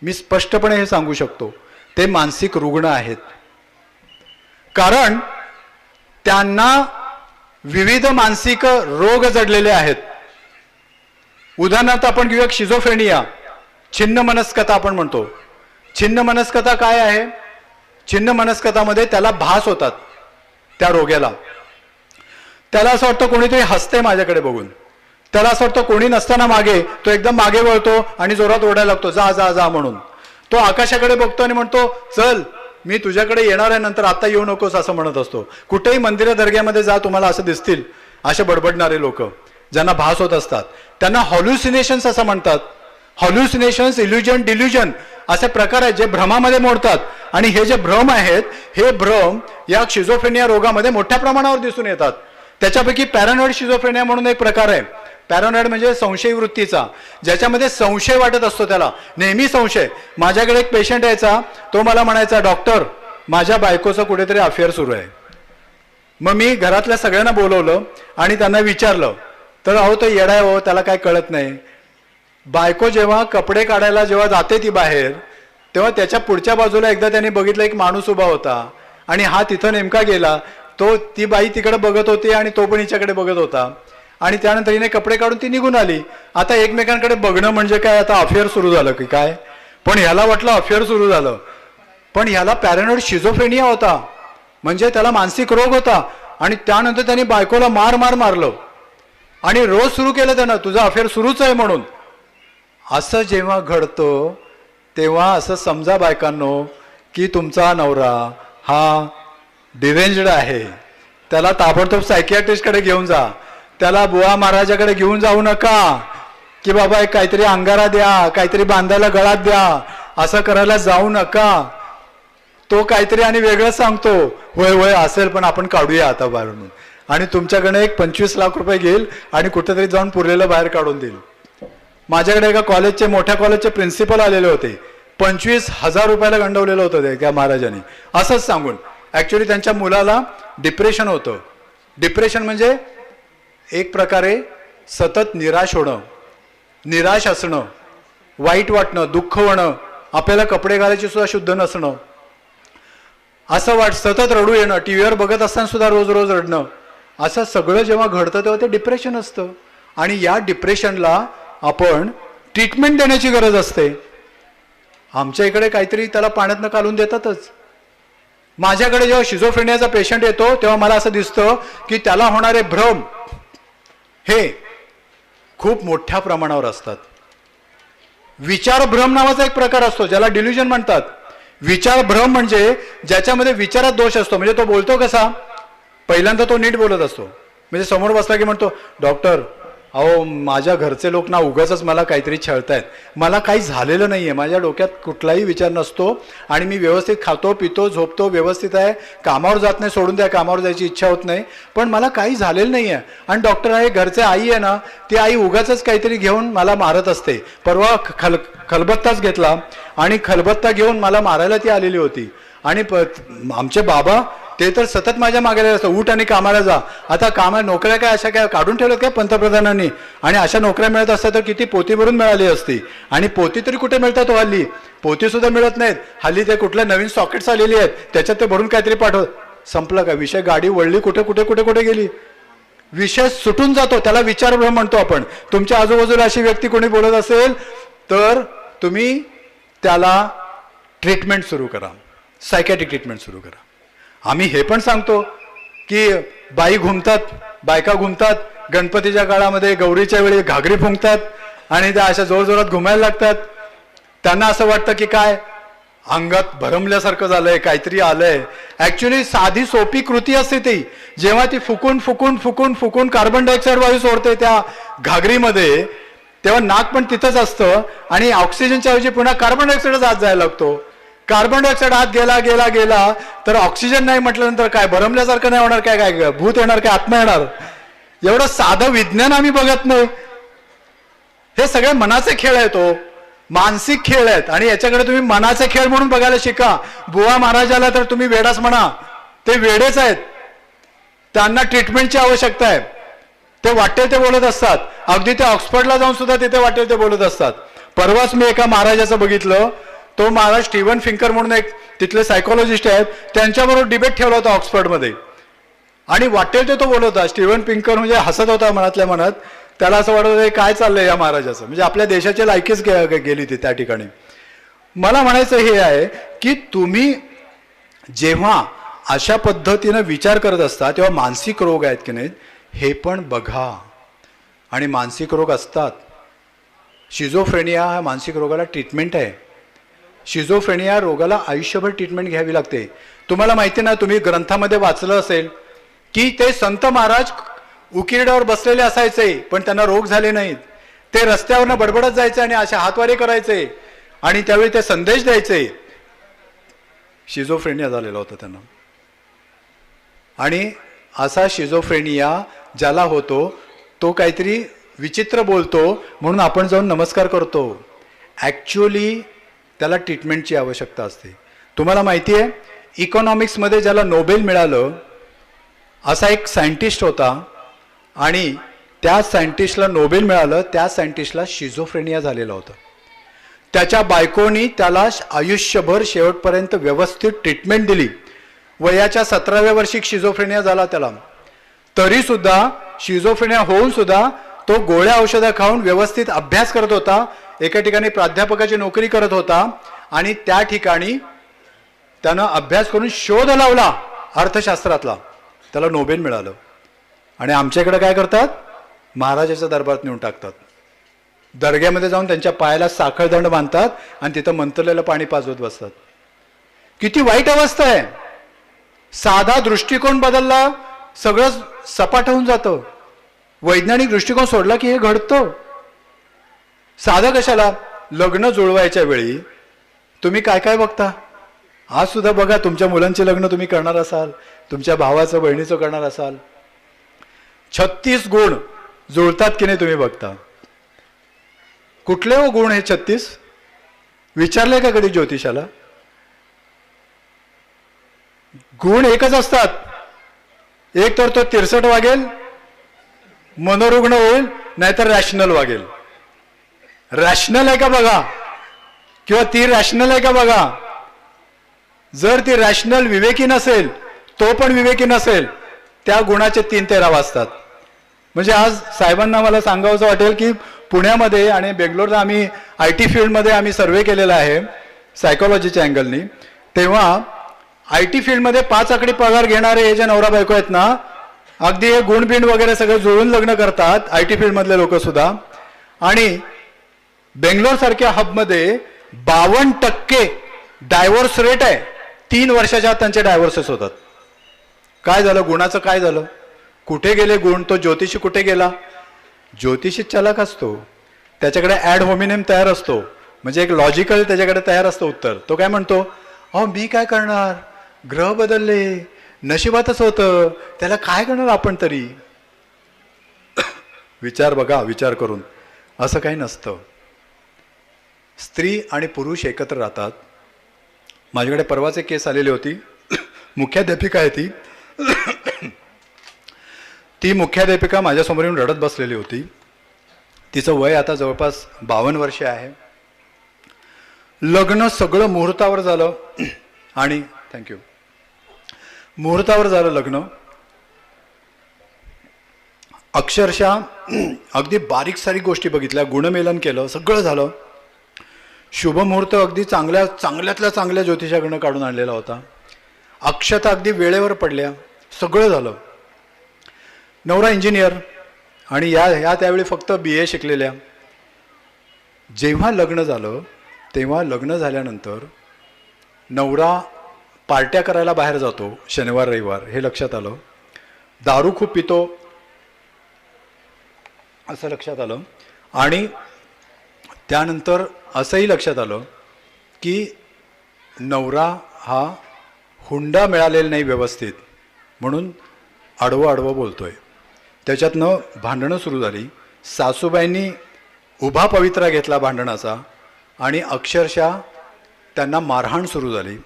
मी स्पष्टपणे हे सांगू शकतो, ते मानसिक रुग्ण आहेत. कारण त्यांना विविध मानसिक रोग जडलेले आहेत. उदाहरणार्थ आपण घेऊया शिझोफ्रेनिया, छिन्न मनस्कता आपण म्हणतो. छिन्न मनस्कता काय आहे? छिन्न मनस्कतामध्ये त्याला भास होतात त्या रोग्याला. त्याला असं वाटतं कोणीतरी हसते माझ्याकडे बघून. त्याला असं वाटतं कोणी नसताना मागे तो एकदम मागे वळतो आणि जोरात ओरडायला लागतो, जा जा जा म्हणून. तो आकाशाकडे बघतो आणि म्हणतो, चल मी तुझ्याकडे येणार आहे नंतर, आता येऊ नकोस असं म्हणत असतो. कुठेही मंदिर दर्ग्यामध्ये जा, तुम्हाला असं दिसतील असे बडबडणारे लोक. ज्यांना भास होत असतात त्यांना हॉल्युसिनेशन्स असं म्हणतात. हॉल्युसिनेशन्स, इल्युजन, डिल्युजन असे प्रकार आहेत जे भ्रमामध्ये मोडतात. आणि हे जे भ्रम आहेत हे भ्रम या शिझोफ्रेनिया रोगामध्ये मोठ्या प्रमाणावर दिसून येतात. त्याच्यापैकी पॅरानॉइड शिझोफ्रेनिया म्हणून एक प्रकार आहे. पॅरानॉइड म्हणजे संशयी वृत्तीचा, ज्याच्यामध्ये संशय वाटत असतो, त्याला नेहमी संशय. माझ्याकडे एक पेशंट यायचा, तो मला म्हणायचा, डॉक्टर माझ्या बायकोचं कुठेतरी अफेअर सुरू आहे. मग मी घरातल्या सगळ्यांना बोलवलं आणि त्यांना विचारलं, तर अहो तो येडा आहे हो, त्याला काय कळत नाही. बायको जेव्हा कपडे काढायला जेव्हा जाते ती बाहेर, तेव्हा त्याच्या पुढच्या बाजूला एकदा त्यांनी बघितलं एक माणूस उभा होता आणि हा तिथं नेमका गेला. ती बाई तिकडे बघत होती आणि तो पण हिच्याकडे बघत होता आणि त्यानंतर हिने कपडे काढून ती निघून आली. आता एकमेकांकडे बघणं म्हणजे काय, आता अफेअर सुरू झालं की काय. पण ह्याला वाटलं अफेअर सुरू झालं, पण ह्याला पॅरानॉइड शिझोफ्रेनिया होता, म्हणजे त्याला मानसिक रोग होता. आणि त्यानंतर त्यांनी बायकोला मारलं आणि रोज सुरू केलं त्यानं, तुझं अफेअर सुरूच आहे म्हणून. असं जेव्हा घडतं तेव्हा असं समजा बायकांनो की तुमचा नवरा हा डिरेंज्ड आहे, त्याला ताबडतोब सायकियाट्रिस्टकडे घेऊन जा. त्याला बुवा महाराजाकडे घेऊन जाऊ नका की बाबा एक काहीतरी अंगारा द्या, काहीतरी बांधायला गळात द्या, असं करायला जाऊ नका. तो काहीतरी आणि वेगळं सांगतो, होय होय असेल पण आपण काढूया आता बाहेरून, आणि तुमच्याकडे एक 25 लाख रुपये घेईल आणि कुठेतरी जाऊन पुरलेलं बाहेर काढून देईल. माझ्याकडे एका कॉलेजचे, मोठ्या कॉलेजचे प्रिन्सिपल आलेले होते, 25,000 रुपयाला गंडवलेलं होतं ते त्या महाराजांनी, असंच सांगून. ऍक्च्युली त्यांच्या मुलाला डिप्रेशन होतं. डिप्रेशन म्हणजे एक प्रकारे सतत निराश होणं, निराश असणं, वाईट वाटणं, दुःख होणं, आपल्याला कपडे घालायची सुद्धा शुद्ध नसणं, असं सतत रडू येणं, टीव्हीवर बघत असताना सुद्धा रोज रोज रडणं, असं सगळं जेव्हा घडतं तेव्हा ते डिप्रेशन असतं. आणि या डिप्रेशनला आपण ट्रीटमेंट देण्याची गरज असते. आमच्या इकडे काहीतरी त्याला पाण्यातनं काढून देतातच. माझ्याकडे जेव्हा शिझोफ्रेनियाचा पेशंट येतो तेव्हा मला असं दिसतं की त्याला होणारे भ्रम हे खूप मोठ्या प्रमाणावर असतात. विचारभ्रम नावाचा एक प्रकार असतो ज्याला डिल्युजन म्हणतात. विचारभ्रम म्हणजे ज्याच्यामध्ये विचारात दोष असतो. म्हणजे तो बोलतो कसा, पहिल्यांदा तो नीट बोलत असतो, म्हणजे समोर बसला की म्हणतो, डॉक्टर अहो माझ्या घरचे लोक ना उगाचच मला काहीतरी छळतायत, मला काही झालेलं नाहीये, माझ्या डोक्यात कुठलाही विचार नसतो आणि मी व्यवस्थित खातो पितो झोपतो, व्यवस्थित आहे, कामावर जात नाही, सोडून द्या, कामावर जायची इच्छा होत नाही, पण मला काही झालेलं नाहीये. आणि डॉक्टर आहे, घरचे आई आहे ना, ती आई उगाचच काहीतरी घेऊन मला मारत असते. परवा खलबत्ताच घेतला आणि खलबत्ता घेऊन मला मारायला ती आलेली होती. आणि आमचे बाबा ते तर सतत माझ्या मागे असतं, उठ आणि कामाला जा. आता नोकऱ्या काय अशा काय काढून ठेवल्यात काय पंतप्रधानांनी, आणि अशा नोकऱ्या मिळत असतात तर किती पोती भरून मिळाली असती. आणि पोती तरी कुठे मिळतात हो हल्ली, पोती सुद्धा मिळत नाहीत हल्ली. ते कुठल्या नवीन सॉकेट्स आलेली आहेत त्याच्यात ते भरून काहीतरी पाठवत. संपलं का विषय, गाडी वळली कुठे कुठे कुठे कुठे गेली, विषय सुटून जातो. त्याला विचारभ्रम म्हणतो आपण. तुमच्या आजूबाजूला अशी व्यक्ती कोणी बोलत असेल तर तुम्ही त्याला ट्रीटमेंट सुरू करा, सायकॅट्रिक ट्रीटमेंट सुरू करा. आम्ही हे पण सांगतो की बायका घुमतात गणपतीच्या काळामध्ये, गौरीच्या वेळी घागरी फुंकतात आणि त्या अशा जोरजोरात घुमायला लागतात. त्यांना असं वाटतं की काय अंगात भरमल्यासारखं झालंय, काहीतरी आलंय. ऍक्च्युली साधी सोपी कृती असते ती. जेव्हा ती फुकून फुकून फुकून फुकून कार्बन डायऑक्साईड वायू सोडते त्या घागरीमध्ये, तेव्हा नाक पण तिथंच असतं आणि ऑक्सिजनच्या ऐवजी पुन्हा कार्बन डायऑक्साईडच आत जायला लागतो. कार्बन डायऑक्साईड आत गेला गेला गेला तर ऑक्सिजन नाही म्हटल्यानंतर काय भरमल्यासारखं नाही होणार, काय काय भूत येणार, काय आत्मा येणार. एवढं साधं विज्ञान आम्ही बघत नाही. हे सगळे मनाचे खेळ आहेत, तो मानसिक खेळ आहेत. आणि याच्याकडे तुम्ही मनाचे खेळ म्हणून बघायला शिका. बुवा महाराजाला तर तुम्ही वेडाच म्हणा, ते वेडेच आहेत, त्यांना ट्रीटमेंटची आवश्यकता आहे. ते वाटेल ते बोलत असतात. अगदी ते ऑक्सफर्डला जाऊन सुद्धा तिथे वाटेल ते बोलत असतात. परवाच मी एका महाराजाचं बघितलं. तो महाराज स्टीव्हन फिंकर म्हणून एक तिथले सायकोलॉजिस्ट आहेत, त्यांच्याबरोबर डिबेट ठेवला होता ऑक्सफर्डमध्ये आणि वाटेल ते तो बोलत होता. स्टीव्हन फिंकर म्हणजे हसत होता मनातल्या मनात. त्याला असं वाटत होतं काय चाललंय या महाराजाचं, म्हणजे आपल्या देशाची लायकीच गेली ती त्या ठिकाणी. मला म्हणायचं हे आहे की तुम्ही जेव्हा अशा पद्धतीनं विचार करत असता तेव्हा मानसिक रोग आहेत की नाहीत हे पण बघा. आणि मानसिक रोग असतात. शिझोफ्रेनिया हा मानसिक रोगाला ट्रीटमेंट आहे. शिझोफ्रेनिया रोगाला आयुष्यभर ट्रीटमेंट घ्यावी लागते. तुम्हाला माहिती ना, तुम्ही ग्रंथामध्ये वाचलं असेल की ते संत महाराज उकिरड्यावर बसलेले असायचे पण त्यांना रोग झाले नाहीत. ते रस्त्यावरनं बडबडत जायचे आणि असे हातवारे करायचे आणि त्यावेळी ते संदेश द्यायचे. शिझोफ्रेनिया झालेला होता त्यांना. आणि असा शिझोफ्रेनिया ज्याला होतो तो काहीतरी विचित्र बोलतो म्हणून आपण जाऊन नमस्कार करतो. ॲक्च्युअली त्याला ट्रीटमेंटची आवश्यकता असते. तुम्हाला माहिती आहे इकॉनॉमिक्समध्ये ज्याला नोबेल मिळालं असा एक सायंटिस्ट होता आणि त्या सायंटिस्टला नोबेल मिळालं. त्या सायंटिस्टला शिझोफ्रेनिया झालेला होता. त्याच्या बायकोनी त्याला आयुष्यभर शेवटपर्यंत व्यवस्थित ट्रीटमेंट दिली. वयाच्या 17व्या वर्षी शिझोफ्रेनिया झाला त्याला. तरी सुद्धा शिझोफ्रेनिया होऊन सुद्धा तो गोळ्या औषधं खाऊन व्यवस्थित अभ्यास करत होता. एका ठिकाणी प्राध्यापकाची नोकरी करत होता आणि त्या ठिकाणी त्यानं अभ्यास करून शोध लावला अर्थशास्त्रातला. त्याला नोबेल मिळालं. आणि आमच्याकडे काय करतात महाराजाच्या दरबारात नेऊन टाकतात. दर्ग्यामध्ये जाऊन त्यांच्या पायाला साखळदंड बांधतात आणि तिथं मंत्रलेलं पाणी पाजवत बसतात. किती वाईट अवस्था आहे. साधा दृष्टिकोन बदलला सगळं सपाट होऊन जातं. वैज्ञानिक दृष्टिकोन सोडला की हे घडतं. साधं कशाला लग्न जुळवायच्या वेळी तुम्ही काय काय बघता. आज सुद्धा बघा तुमच्या मुलांचे लग्न तुम्ही करणार असाल तुमच्या भावाचं बहिणीचं करणार असाल 36 गुण जुळतात की नाही तुम्ही बघता. कुठले हो गुण हे 36 विचारले का कधी ज्योतिषाला. गुण एकच असतात. एक तर तो 63 वागेल मनोरुग्ण होईल नाहीतर रॅशनल वागेल. रॅशनल आहे का बघा किंवा ती रॅशनल आहे का बघा. जर ती रॅशनल विवेकी नसेल तो पण विवेकी नसेल त्या गुणाचे 3-13 वाजतात. म्हणजे आज साहेबांना मला सांगावंसं वाटेल की पुण्यामध्ये आणि बेंगलोरला आम्ही IT फील्डमध्ये आम्ही सर्वे केलेला आहे सायकोलॉजीच्या अँगलनी. तेव्हा IT फील्डमध्ये 5 आकडी पगार घेणारे हे जे नवरा बायको आहेत ना अगदी हे गुणबिंड वगैरे सगळं जुळून लग्न करतात IT फील्डमधले लोक सुद्धा. आणि बेंगलोर सारख्या हबमध्ये 52% डायव्होर्स रेट आहे. 3 वर्षाच्या आत त्यांचे डायव्होर्सेस होतात. काय झालं गुणाचं काय झालं. कुठे गेले गुण. तो ज्योतिषी कुठे गेला. ज्योतिषी चलाक असतो. त्याच्याकडे ॲड होमिनेम तयार असतो. म्हणजे एक लॉजिकल त्याच्याकडे तयार असतं उत्तर. तो काय म्हणतो अहो मी काय करणार ग्रह बदलले नशिबातच होतं त्याला काय करणार आपण तरी. विचार बघा विचार करून. असं काही नसतं. स्त्री आणि पुरुष एकत्र राहतात. माझ्याकडे परवाच एक केस आलेली होती. मुख्याध्यापिका आहे ती. ती मुख्याध्यापिका माझ्यासमोर येऊन रडत बसलेली होती. तिचं वय आता जवळपास 52 वर्षे आहे. लग्न सगळं मुहूर्तावर झालं आणि थँक्यू मुहूर्तावर झालं लग्न. अक्षरशः अगदी बारीक सारीक गोष्टी बघितल्या. गुणमेलन केलं सगळं झालं. शुभमुहूर्त अगदी चांगल्यातल्या चांगल्या ज्योतिषाकडनं काढून आणलेला होता. अक्षता अगदी वेळेवर पडल्या. सगळं झालं. नवरा इंजिनियर आणि ह्या त्यावेळी फक्त BA शिकलेल्या. जेव्हा लग्न झालं तेव्हा लग्न झाल्यानंतर नवरा पार्ट्या करायला बाहेर जातो शनिवार रविवार हे लक्षात आलं. दारू खूप पितो असं लक्षात आलं. आणि त्यानंतर असंही लक्षात आलं की नवरा हा हुंडा मिळालेला नाही व्यवस्थित म्हणून आडवं बोलतोय. त्याच्यातनं भांडणं सुरू झाली. सासूबाईंनी उभा पवित्रा घेतला भांडणाचा आणि अक्षरशः त्यांना मारहाण सुरू झाली.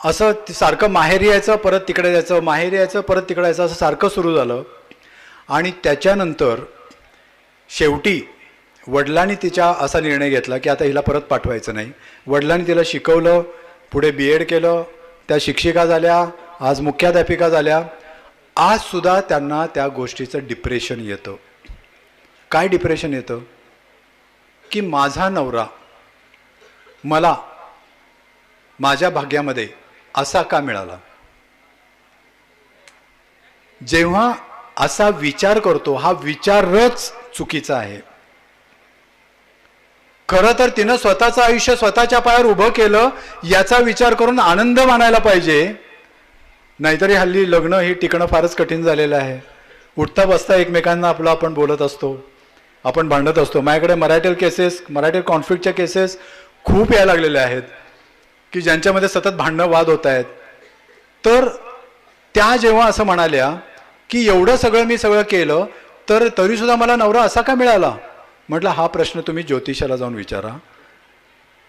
असं सारखं माहेरी यायचं परत तिकडे जायचं माहेरी यायचं परत तिकडे यायचं असं सारखं सुरू झालं. आणि त्याच्यानंतर शेवटी वडिलांनी तिच्या असा निर्णय घेतला की आता हिला परत पाठवायचं नाही. वडिलांनी तिला शिकवलं. पुढे BEd केलं. त्या शिक्षिका झाल्या. आज मुख्याध्यापिका झाल्या. आज सुद्धा त्यांना त्या गोष्टीचं डिप्रेशन येतं. काय डिप्रेशन येतं की माझा नवरा मला माझ्या भाग्यामध्ये असा का मिळाला. जेव्हा असा विचार करतो हा विचारच चुकीचा आहे. खरं तर तिनं स्वतःचं आयुष्य स्वतःच्या पायावर उभं केलं याचा विचार करून आनंद मानायला पाहिजे. नाहीतरी हल्ली लग्न हे टिकणं फारच कठीण झालेलं आहे. उठता बसता एकमेकांना आपलं आपण बोलत असतो, आपण भांडत असतो. माझ्याकडे मराठी कॉन्फ्लिक्टच्या केसेस खूप यायला लागलेल्या आहेत की ज्यांच्यामध्ये सतत भांडणं वाद होत आहेत. तर त्या जेव्हा असं म्हणाल्या की एवढं सगळं मी केलं तर तरीसुद्धा मला नवरा असा का मिळाला, म्हटलं हा प्रश्न तुम्ही ज्योतिषाला जाऊन विचारा,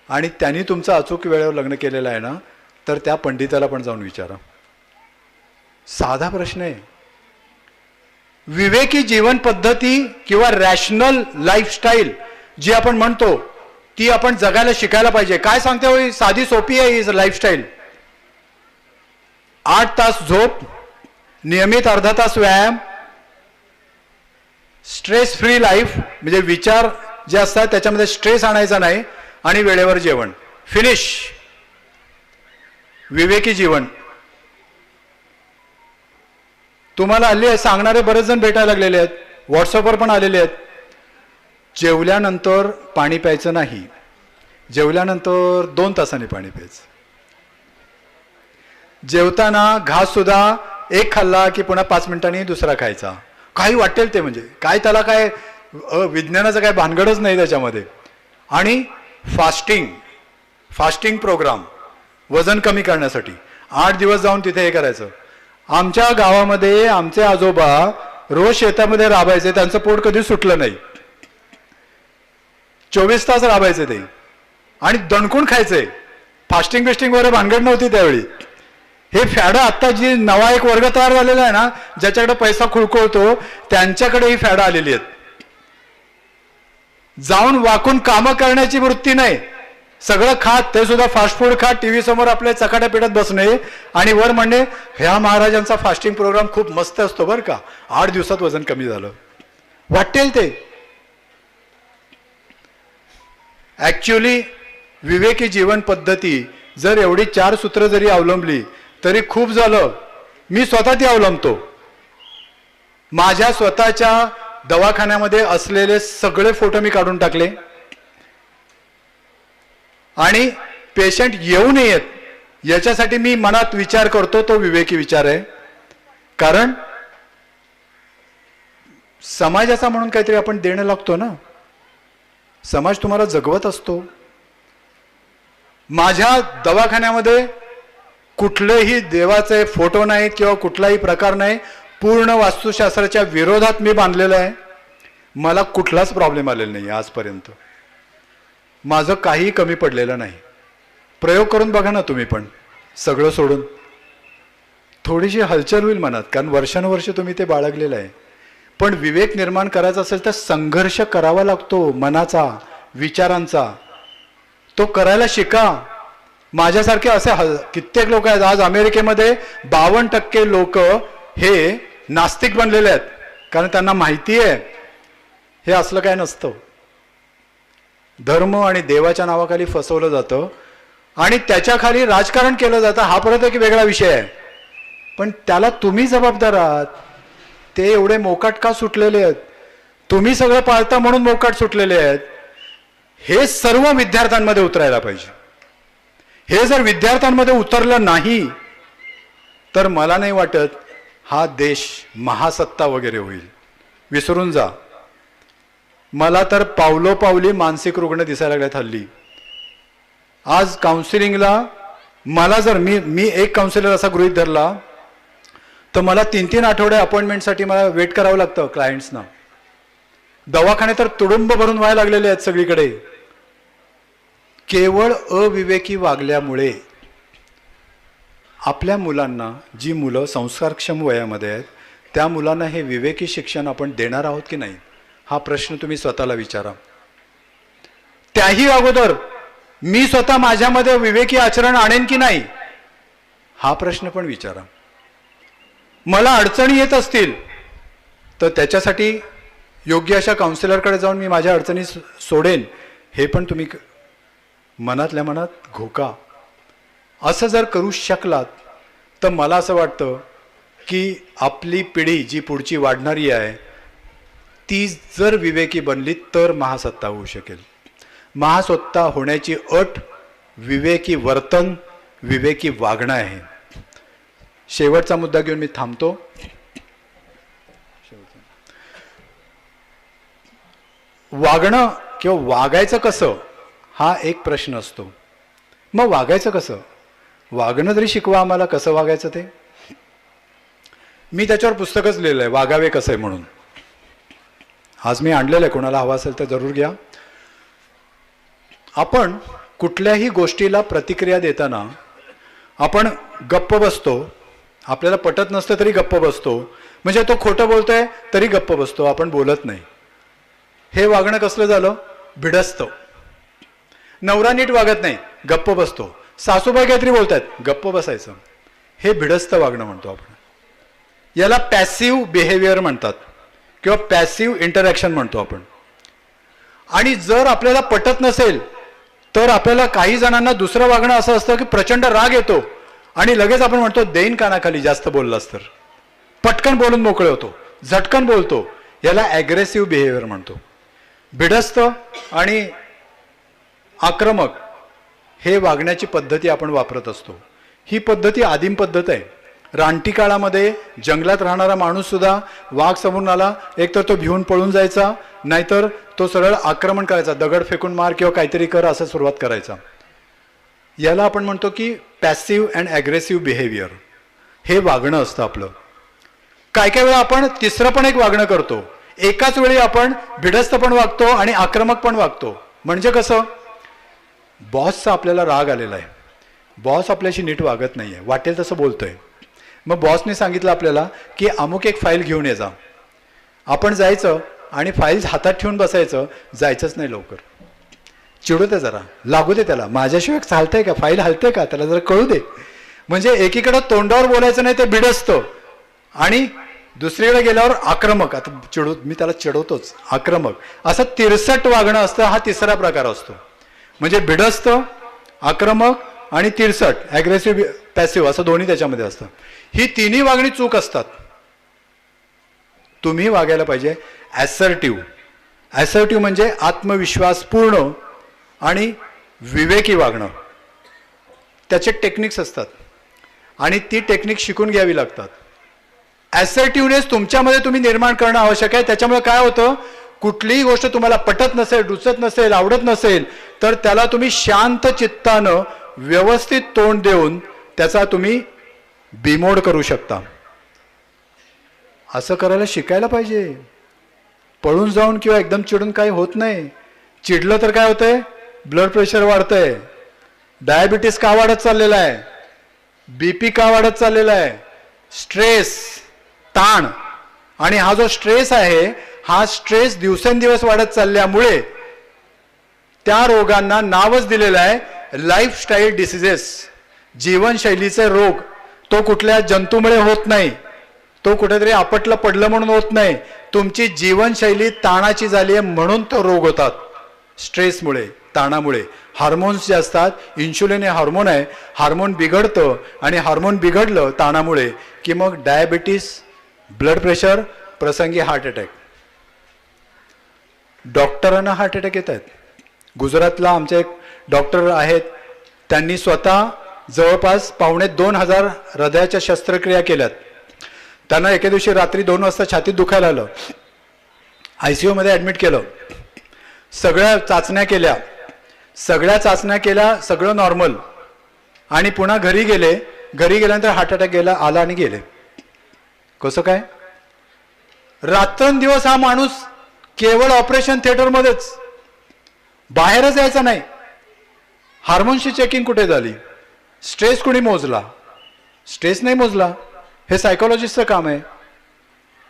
आणि त्यांनी तुमचं अचूक वेळेवर लग्न केलेलं आहे ना तर त्या पंडिताला पण जाऊन विचारा. साधा प्रश्न आहे. विवेकी जीवन पद्धती किंवा रॅशनल लाईफस्टाईल जी आपण म्हणतो ती आपण जगायला शिकायला पाहिजे. काय सांगते हो, साधी सोपी आहे ही लाईफस्टाईल. 8 तास झोप, नियमित अर्धा तास व्यायाम, स्ट्रेस फ्री लाईफ, म्हणजे विचार जे असतात त्याच्यामध्ये स्ट्रेस आणायचा नाही, आणि वेळेवर जेवण. फिनिश. विवेकी जीवन. तुम्हाला हल्ली सांगणारे बरेच जण भेटायला लागलेले आहेत, व्हॉट्सअपवर पण आलेले आहेत. जेवल्यानंतर पाणी प्यायचं नाही, जेवल्यानंतर 2 तासांनी पाणी प्यायचं. जेवताना घास सुद्धा एक खाल्ला की पुन्हा 5 मिनिटांनी दुसरा खायचा. काही वाटेल ते, म्हणजे काय त्याला काय विज्ञानाचं काय भानगडच नाही त्याच्यामध्ये. आणि फास्टिंग प्रोग्राम वजन कमी करण्यासाठी 8 दिवस जाऊन तिथे हे करायचं. आमच्या गावामध्ये आमचे आजोबा रोज शेतामध्ये राबायचे, त्यांचं पोट कधी सुटलं नाही. 24 तास राबायचे ते आणि दणकून खायचे. फास्टिंग वगैरे भानगड नव्हती त्यावेळी. हे फॅडं आत्ता जी नवा एक वर्ग तयार झालेला आहे ना, ज्याच्याकडे पैसा खुळखुळतो त्यांच्याकडे ही फॅडं आलेली आहेत. जाऊन वाकून कामं करण्याची वृत्ती नाही, सगळं खात, ते सुद्धा फास्ट फूड खात, टीव्ही समोर आपल्या चकाट्या पेटत बसणे आणि वर म्हणणे ह्या महाराजांचा फास्टिंग प्रोग्राम खूप मस्त असतो बरं का, 8 दिवसात वजन कमी झालं. वाटेल ते. ऍक्च्युली विवेकी जीवन पद्धती जर एवढी 4 सूत्र जरी अवलंबली तरी खूप झालं. मी स्वतः ती अवलंबतो. माझ्या स्वतःच्या दवाखान्यामध्ये असलेले सगळे फोटो मी काढून टाकले, आणि पेशंट येऊ नयेत याच्यासाठी मी मनात विचार करतो, तो विवेकी विचार आहे. कारण समाजाचा म्हणून काहीतरी आपण देणं लागतो ना, समाज तुम्हाला जगवत असतो. माझ्या दवाखान्यामध्ये कुठलेही देवाचे फोटो नाहीत किंवा कुठलाही प्रकार नाही, पूर्ण वास्तुशास्त्राच्या विरोधात मी बांधलेलं आहे. मला कुठलाच प्रॉब्लेम आलेला नाही आजपर्यंत, माझं काही कमी पडलेलं नाही. प्रयोग करून बघा ना तुम्ही पण, सगळं सोडून. थोडीशी हलचल होईल मनात, कारण वर्षानुवर्ष तुम्ही ते बाळगलेलं आहे. पण विवेक निर्माण करायचा असेल तर संघर्ष करावा लागतो, मनाचा, विचारांचा. तो करायला शिका. माझ्यासारखे असे कित्येक लोक आहेत. आज अमेरिकेमध्ये 52% लोक हे नास्तिक बनलेले आहेत, कारण त्यांना माहिती आहे हे असलं काय नसतं. धर्म आणि देवाच्या नावाखाली फसवलं जातं आणि त्याच्या खाली राजकारण केलं जातं. हा परत एक वेगळा विषय आहे, पण त्याला तुम्ही जबाबदार आहात. ते एवढे मोकाट का सुटलेले आहेत? तुम्ही सगळं पाळता म्हणून मोकाट सुटलेले आहेत. हे सर्व विद्यार्थ्यांमध्ये उतरायला पाहिजे. हे जर विद्यार्थ्यांमध्ये उतरलं नाही तर मला नाही वाटत हा देश महासत्ता वगैरे होईल. विसरून जा. मला तर पावलोपावली मानसिक रुग्ण दिसायला लागलेत हल्ली. आज काउन्सिलिंगला मला जर मी एक काउन्सिलर असा गृहीत धरला तर मला 3-3 आठवडे अपॉइंटमेंटसाठी मला वेट करावं लागतं क्लायंट्सना. दवाखाने तर तुडुंब भरून व्हायला लागलेले आहेत सगळीकडे. केवळ अविवेकी वागल्यामुळे आपल्या मुलांना, जी मुलं संस्कारक्षम वयामध्ये आहेत त्या मुलांना हे विवेकी शिक्षण आपण देणार आहोत की नाही, हा प्रश्न तुम्ही स्वतःला विचारा. त्याही अगोदर मी स्वतः माझ्यामध्ये विवेकी आचरण आणेन की नाही, हा प्रश्न पण विचारा. मला अडचणी येत असतील तर त्याच्यासाठी योग्य अशा काउन्सिलरकडे जाऊन मी माझ्या अडचणी सोडेन, हे पण तुम्ही मनातल्या मनात घोका. असं जर करू शकलात तर मला असं वाटतं की आपली पिढी जी पुढची वाढणारी आहे ती जर विवेकी बनली तर महासत्ता होऊ शकेल. महासत्ता होण्याची अट विवेकी वर्तन, विवेकी वागणं आहे. शेवटचा मुद्दा घेऊन मी थांबतो. वागणं किंवा वागायचं कसं हा एक प्रश्न असतो. मग वागायचं कसं? वागणं तरी शिकवा आम्हाला, कसं वागायचं ते. मी त्याच्यावर पुस्तकच लिहिलं आहे, वागावे कसं आहे म्हणून. आज मी आणलेलं आहे, कोणाला हवा असेल तर जरूर घ्या. आपण कुठल्याही गोष्टीला प्रतिक्रिया देताना आपण गप्प बसतो. आपल्याला पटत नसतं तरी गप्प बसतो. म्हणजे तो खोटं बोलतोय तरी गप्प बसतो, आपण बोलत नाही. हे वागणं कसलं झालं? भिडस्त. नवरा नीट वागत नाही, गप्प बसतो. सासूबाई काहीतरी बोलतात, गप्प बसायचं. हे भिडस्त वागणं म्हणतो आपण. याला पॅसिव्ह बिहेवियर म्हणतात किंवा पॅसिव्ह इंटरॅक्शन म्हणतो आपण. आणि जर आपल्याला पटत नसेल तर आपल्याला काही जणांना दुसरं वागणं असं असतं की प्रचंड राग येतो आणि लगेच आपण म्हणतो देईन कानाखाली जास्त बोललास तर. पटकन बोलून मोकळे होतो, झटकन बोलतो. याला ॲग्रेसिव्ह बिहेवियर म्हणतो. भिडस्त आणि आक्रमक हे वागण्याची पद्धती आपण वापरत असतो. ही पद्धती आदिम पद्धत आहे. रानटी काळामध्ये जंगलात राहणारा माणूस सुद्धा वाघ समोरून आला, एकतर तो भिवून पळून जायचा, नाहीतर तो सरळ आक्रमण करायचा, दगड फेकून मार किंवा काहीतरी कर असं सुरुवात करायचा. याला आपण म्हणतो की पॅसिव्ह अँड ॲग्रेसिव्ह बिहेवियर. हे वागणं असतं आपलं. काय काय वेळा आपण तिसरं पण एक वागणं करतो. एकाच वेळी आपण भिडस्त पण वागतो आणि आक्रमक पण वागतो. म्हणजे कसं? बॉसचा आपल्याला राग आलेला आहे, बॉस आपल्याशी नीट वागत नाही आहे, वाटेल तसं बोलतोय. मग बॉसने सांगितलं आपल्याला की अमुक एक फाईल घेऊन ये जा. आपण जायचं आणि फाईल हातात ठेवून बसायचं, जायचंच नाही लवकर. चिडू दे जरा, लागू दे त्याला, माझ्याशिवाय चालतंय का, फाईल हलते का, त्याला जरा कळू दे. म्हणजे एकीकडे तोंडावर बोलायचं नाही, ते भिडस्त, आणि दुसरीकडे गेल्यावर आक्रमक. आता मी त्याला चिडवतोच, आक्रमक. असं तिरसट वागणं असतं. हा तिसरा प्रकार असतो. म्हणजे भिडस्त, आक्रमक आणि तिरसट, ॲग्रेसिव्ह, पॅसिव्ह असं दोन्ही त्याच्यामध्ये असतं. ही तिन्ही वागणी चूक असतात. तुम्ही वागायला पाहिजे ॲसर्टिव्ह. ॲसर्टिव्ह म्हणजे आत्मविश्वासपूर्ण आणि विवेकी वागणं. त्याचे टेक्निक्स असतात आणि ती टेक्निक शिकून घ्यावी लागतात. ॲसर्टिव्हनेस तुमच्यामध्ये तुम्ही निर्माण करणं आवश्यक आहे. त्याच्यामुळे काय होतं? कुठलीही गोष्ट तुम्हाला पटत नसेल, रुचत नसेल, आवडत नसेल तर त्याला तुम्ही शांत चित्तानं व्यवस्थित तोंड देऊन त्याचा तुम्ही बिमोड करू शकता. असं करायला शिकायला पाहिजे. पळून जाऊन किंवा एकदम चिडून काही होत नाही. चिडलं तर काय होतंय? ब्लड प्रेशर वाढतंय, डायबिटीस का वाढत चाललेला आहे, बीपी का वाढत चाललेला आहे, स्ट्रेस, ताण. आणि हा जो स्ट्रेस आहे, हा स्ट्रेस दिवसेंदिवस वाढत चालल्यामुळे त्या रोगांना नावच दिलेलं आहे लाईफस्टाईल डिसीजेस, जीवनशैलीचे रोग. तो कुठल्या जंतूमुळे होत नाही, तो कुठेतरी आपटलं पडलं म्हणून होत नाही. तुमची जीवनशैली ताणाची झाली आहे म्हणून तो रोग होतात. स्ट्रेसमुळे, ताणामुळे. हार्मोन्स जे असतात, इन्शुलिन हे हार्मोन आहे, हार्मोन बिघडतं आणि हार्मोन बिघडलं ताणामुळे की मग डायबिटीस, ब्लड प्रेशर, प्रसंगी हार्ट अटॅक. डॉक्टरांना हार्ट अटॅक येत आहेत. गुजरातला आमचे एक डॉक्टर आहेत, त्यांनी स्वतः जवळपास 2,500 हृदयाच्या शस्त्रक्रिया केल्यात. त्यांना एके दिवशी रात्री 2 वाजता छातीत दुखायला आलं, ICU मध्ये ॲडमिट केलं. सगळ्या चाचण्या केल्या, सगळं नॉर्मल. आणि पुन्हा घरी गेले. घरी गेल्यानंतर हार्ट अटॅक आला आणि गेले. कसं काय? रात्रंदिवस हा माणूस केवळ ऑपरेशन थिएटरमध्येच, बाहेरच यायचा नाही. हार्मोनची चेकिंग कुठे झाली? स्ट्रेस कुणी मोजला? स्ट्रेस नाही मोजला. हे सायकोलॉजिस्टचं काम आहे.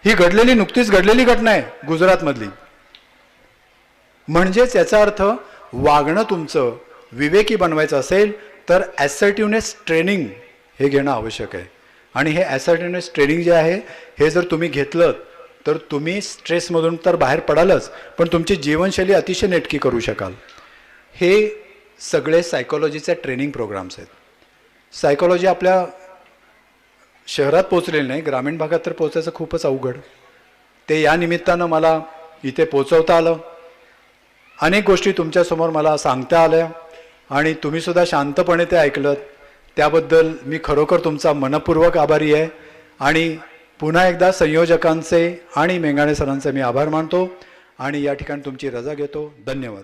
ही नुकतीच घडलेली घटना आहे गुजरातमधली. म्हणजेच याचा अर्थ वागणं तुमचं विवेकी बनवायचं असेल तर ॲसर्टिव्हनेस ट्रेनिंग हे घेणं आवश्यक आहे. आणि हे ॲसर्टिव्हनेस ट्रेनिंग जे आहे हे जर तुम्ही घेतलं तर तुम्ही स्ट्रेसमधून तर बाहेर पडालच, पण तुमची जीवनशैली अतिशय नेटकी करू शकाल. हे सगळे सायकोलॉजीचे ट्रेनिंग प्रोग्राम्स आहेत. सायकोलॉजी आपल्या शहरात पोचलेली नाही, ग्रामीण भागात तर पोचायचं खूपच अवघड. ते या निमित्तानं मला इथे पोचवता आलं. अनेक गोष्टी तुमच्यासमोर मला सांगता आल्या आणि तुम्हीसुद्धा शांतपणे ते ऐकलं. त्याबद्दल मी खरोखर तुमचा मनपूर्वक आभारी आहे. आणि पुन्हा एकदा संयोजकांचे आणि मेंगाणे सरांचे मी आभार मानतो आणि या ठिकाणी तुमची रजा घेतो. धन्यवाद.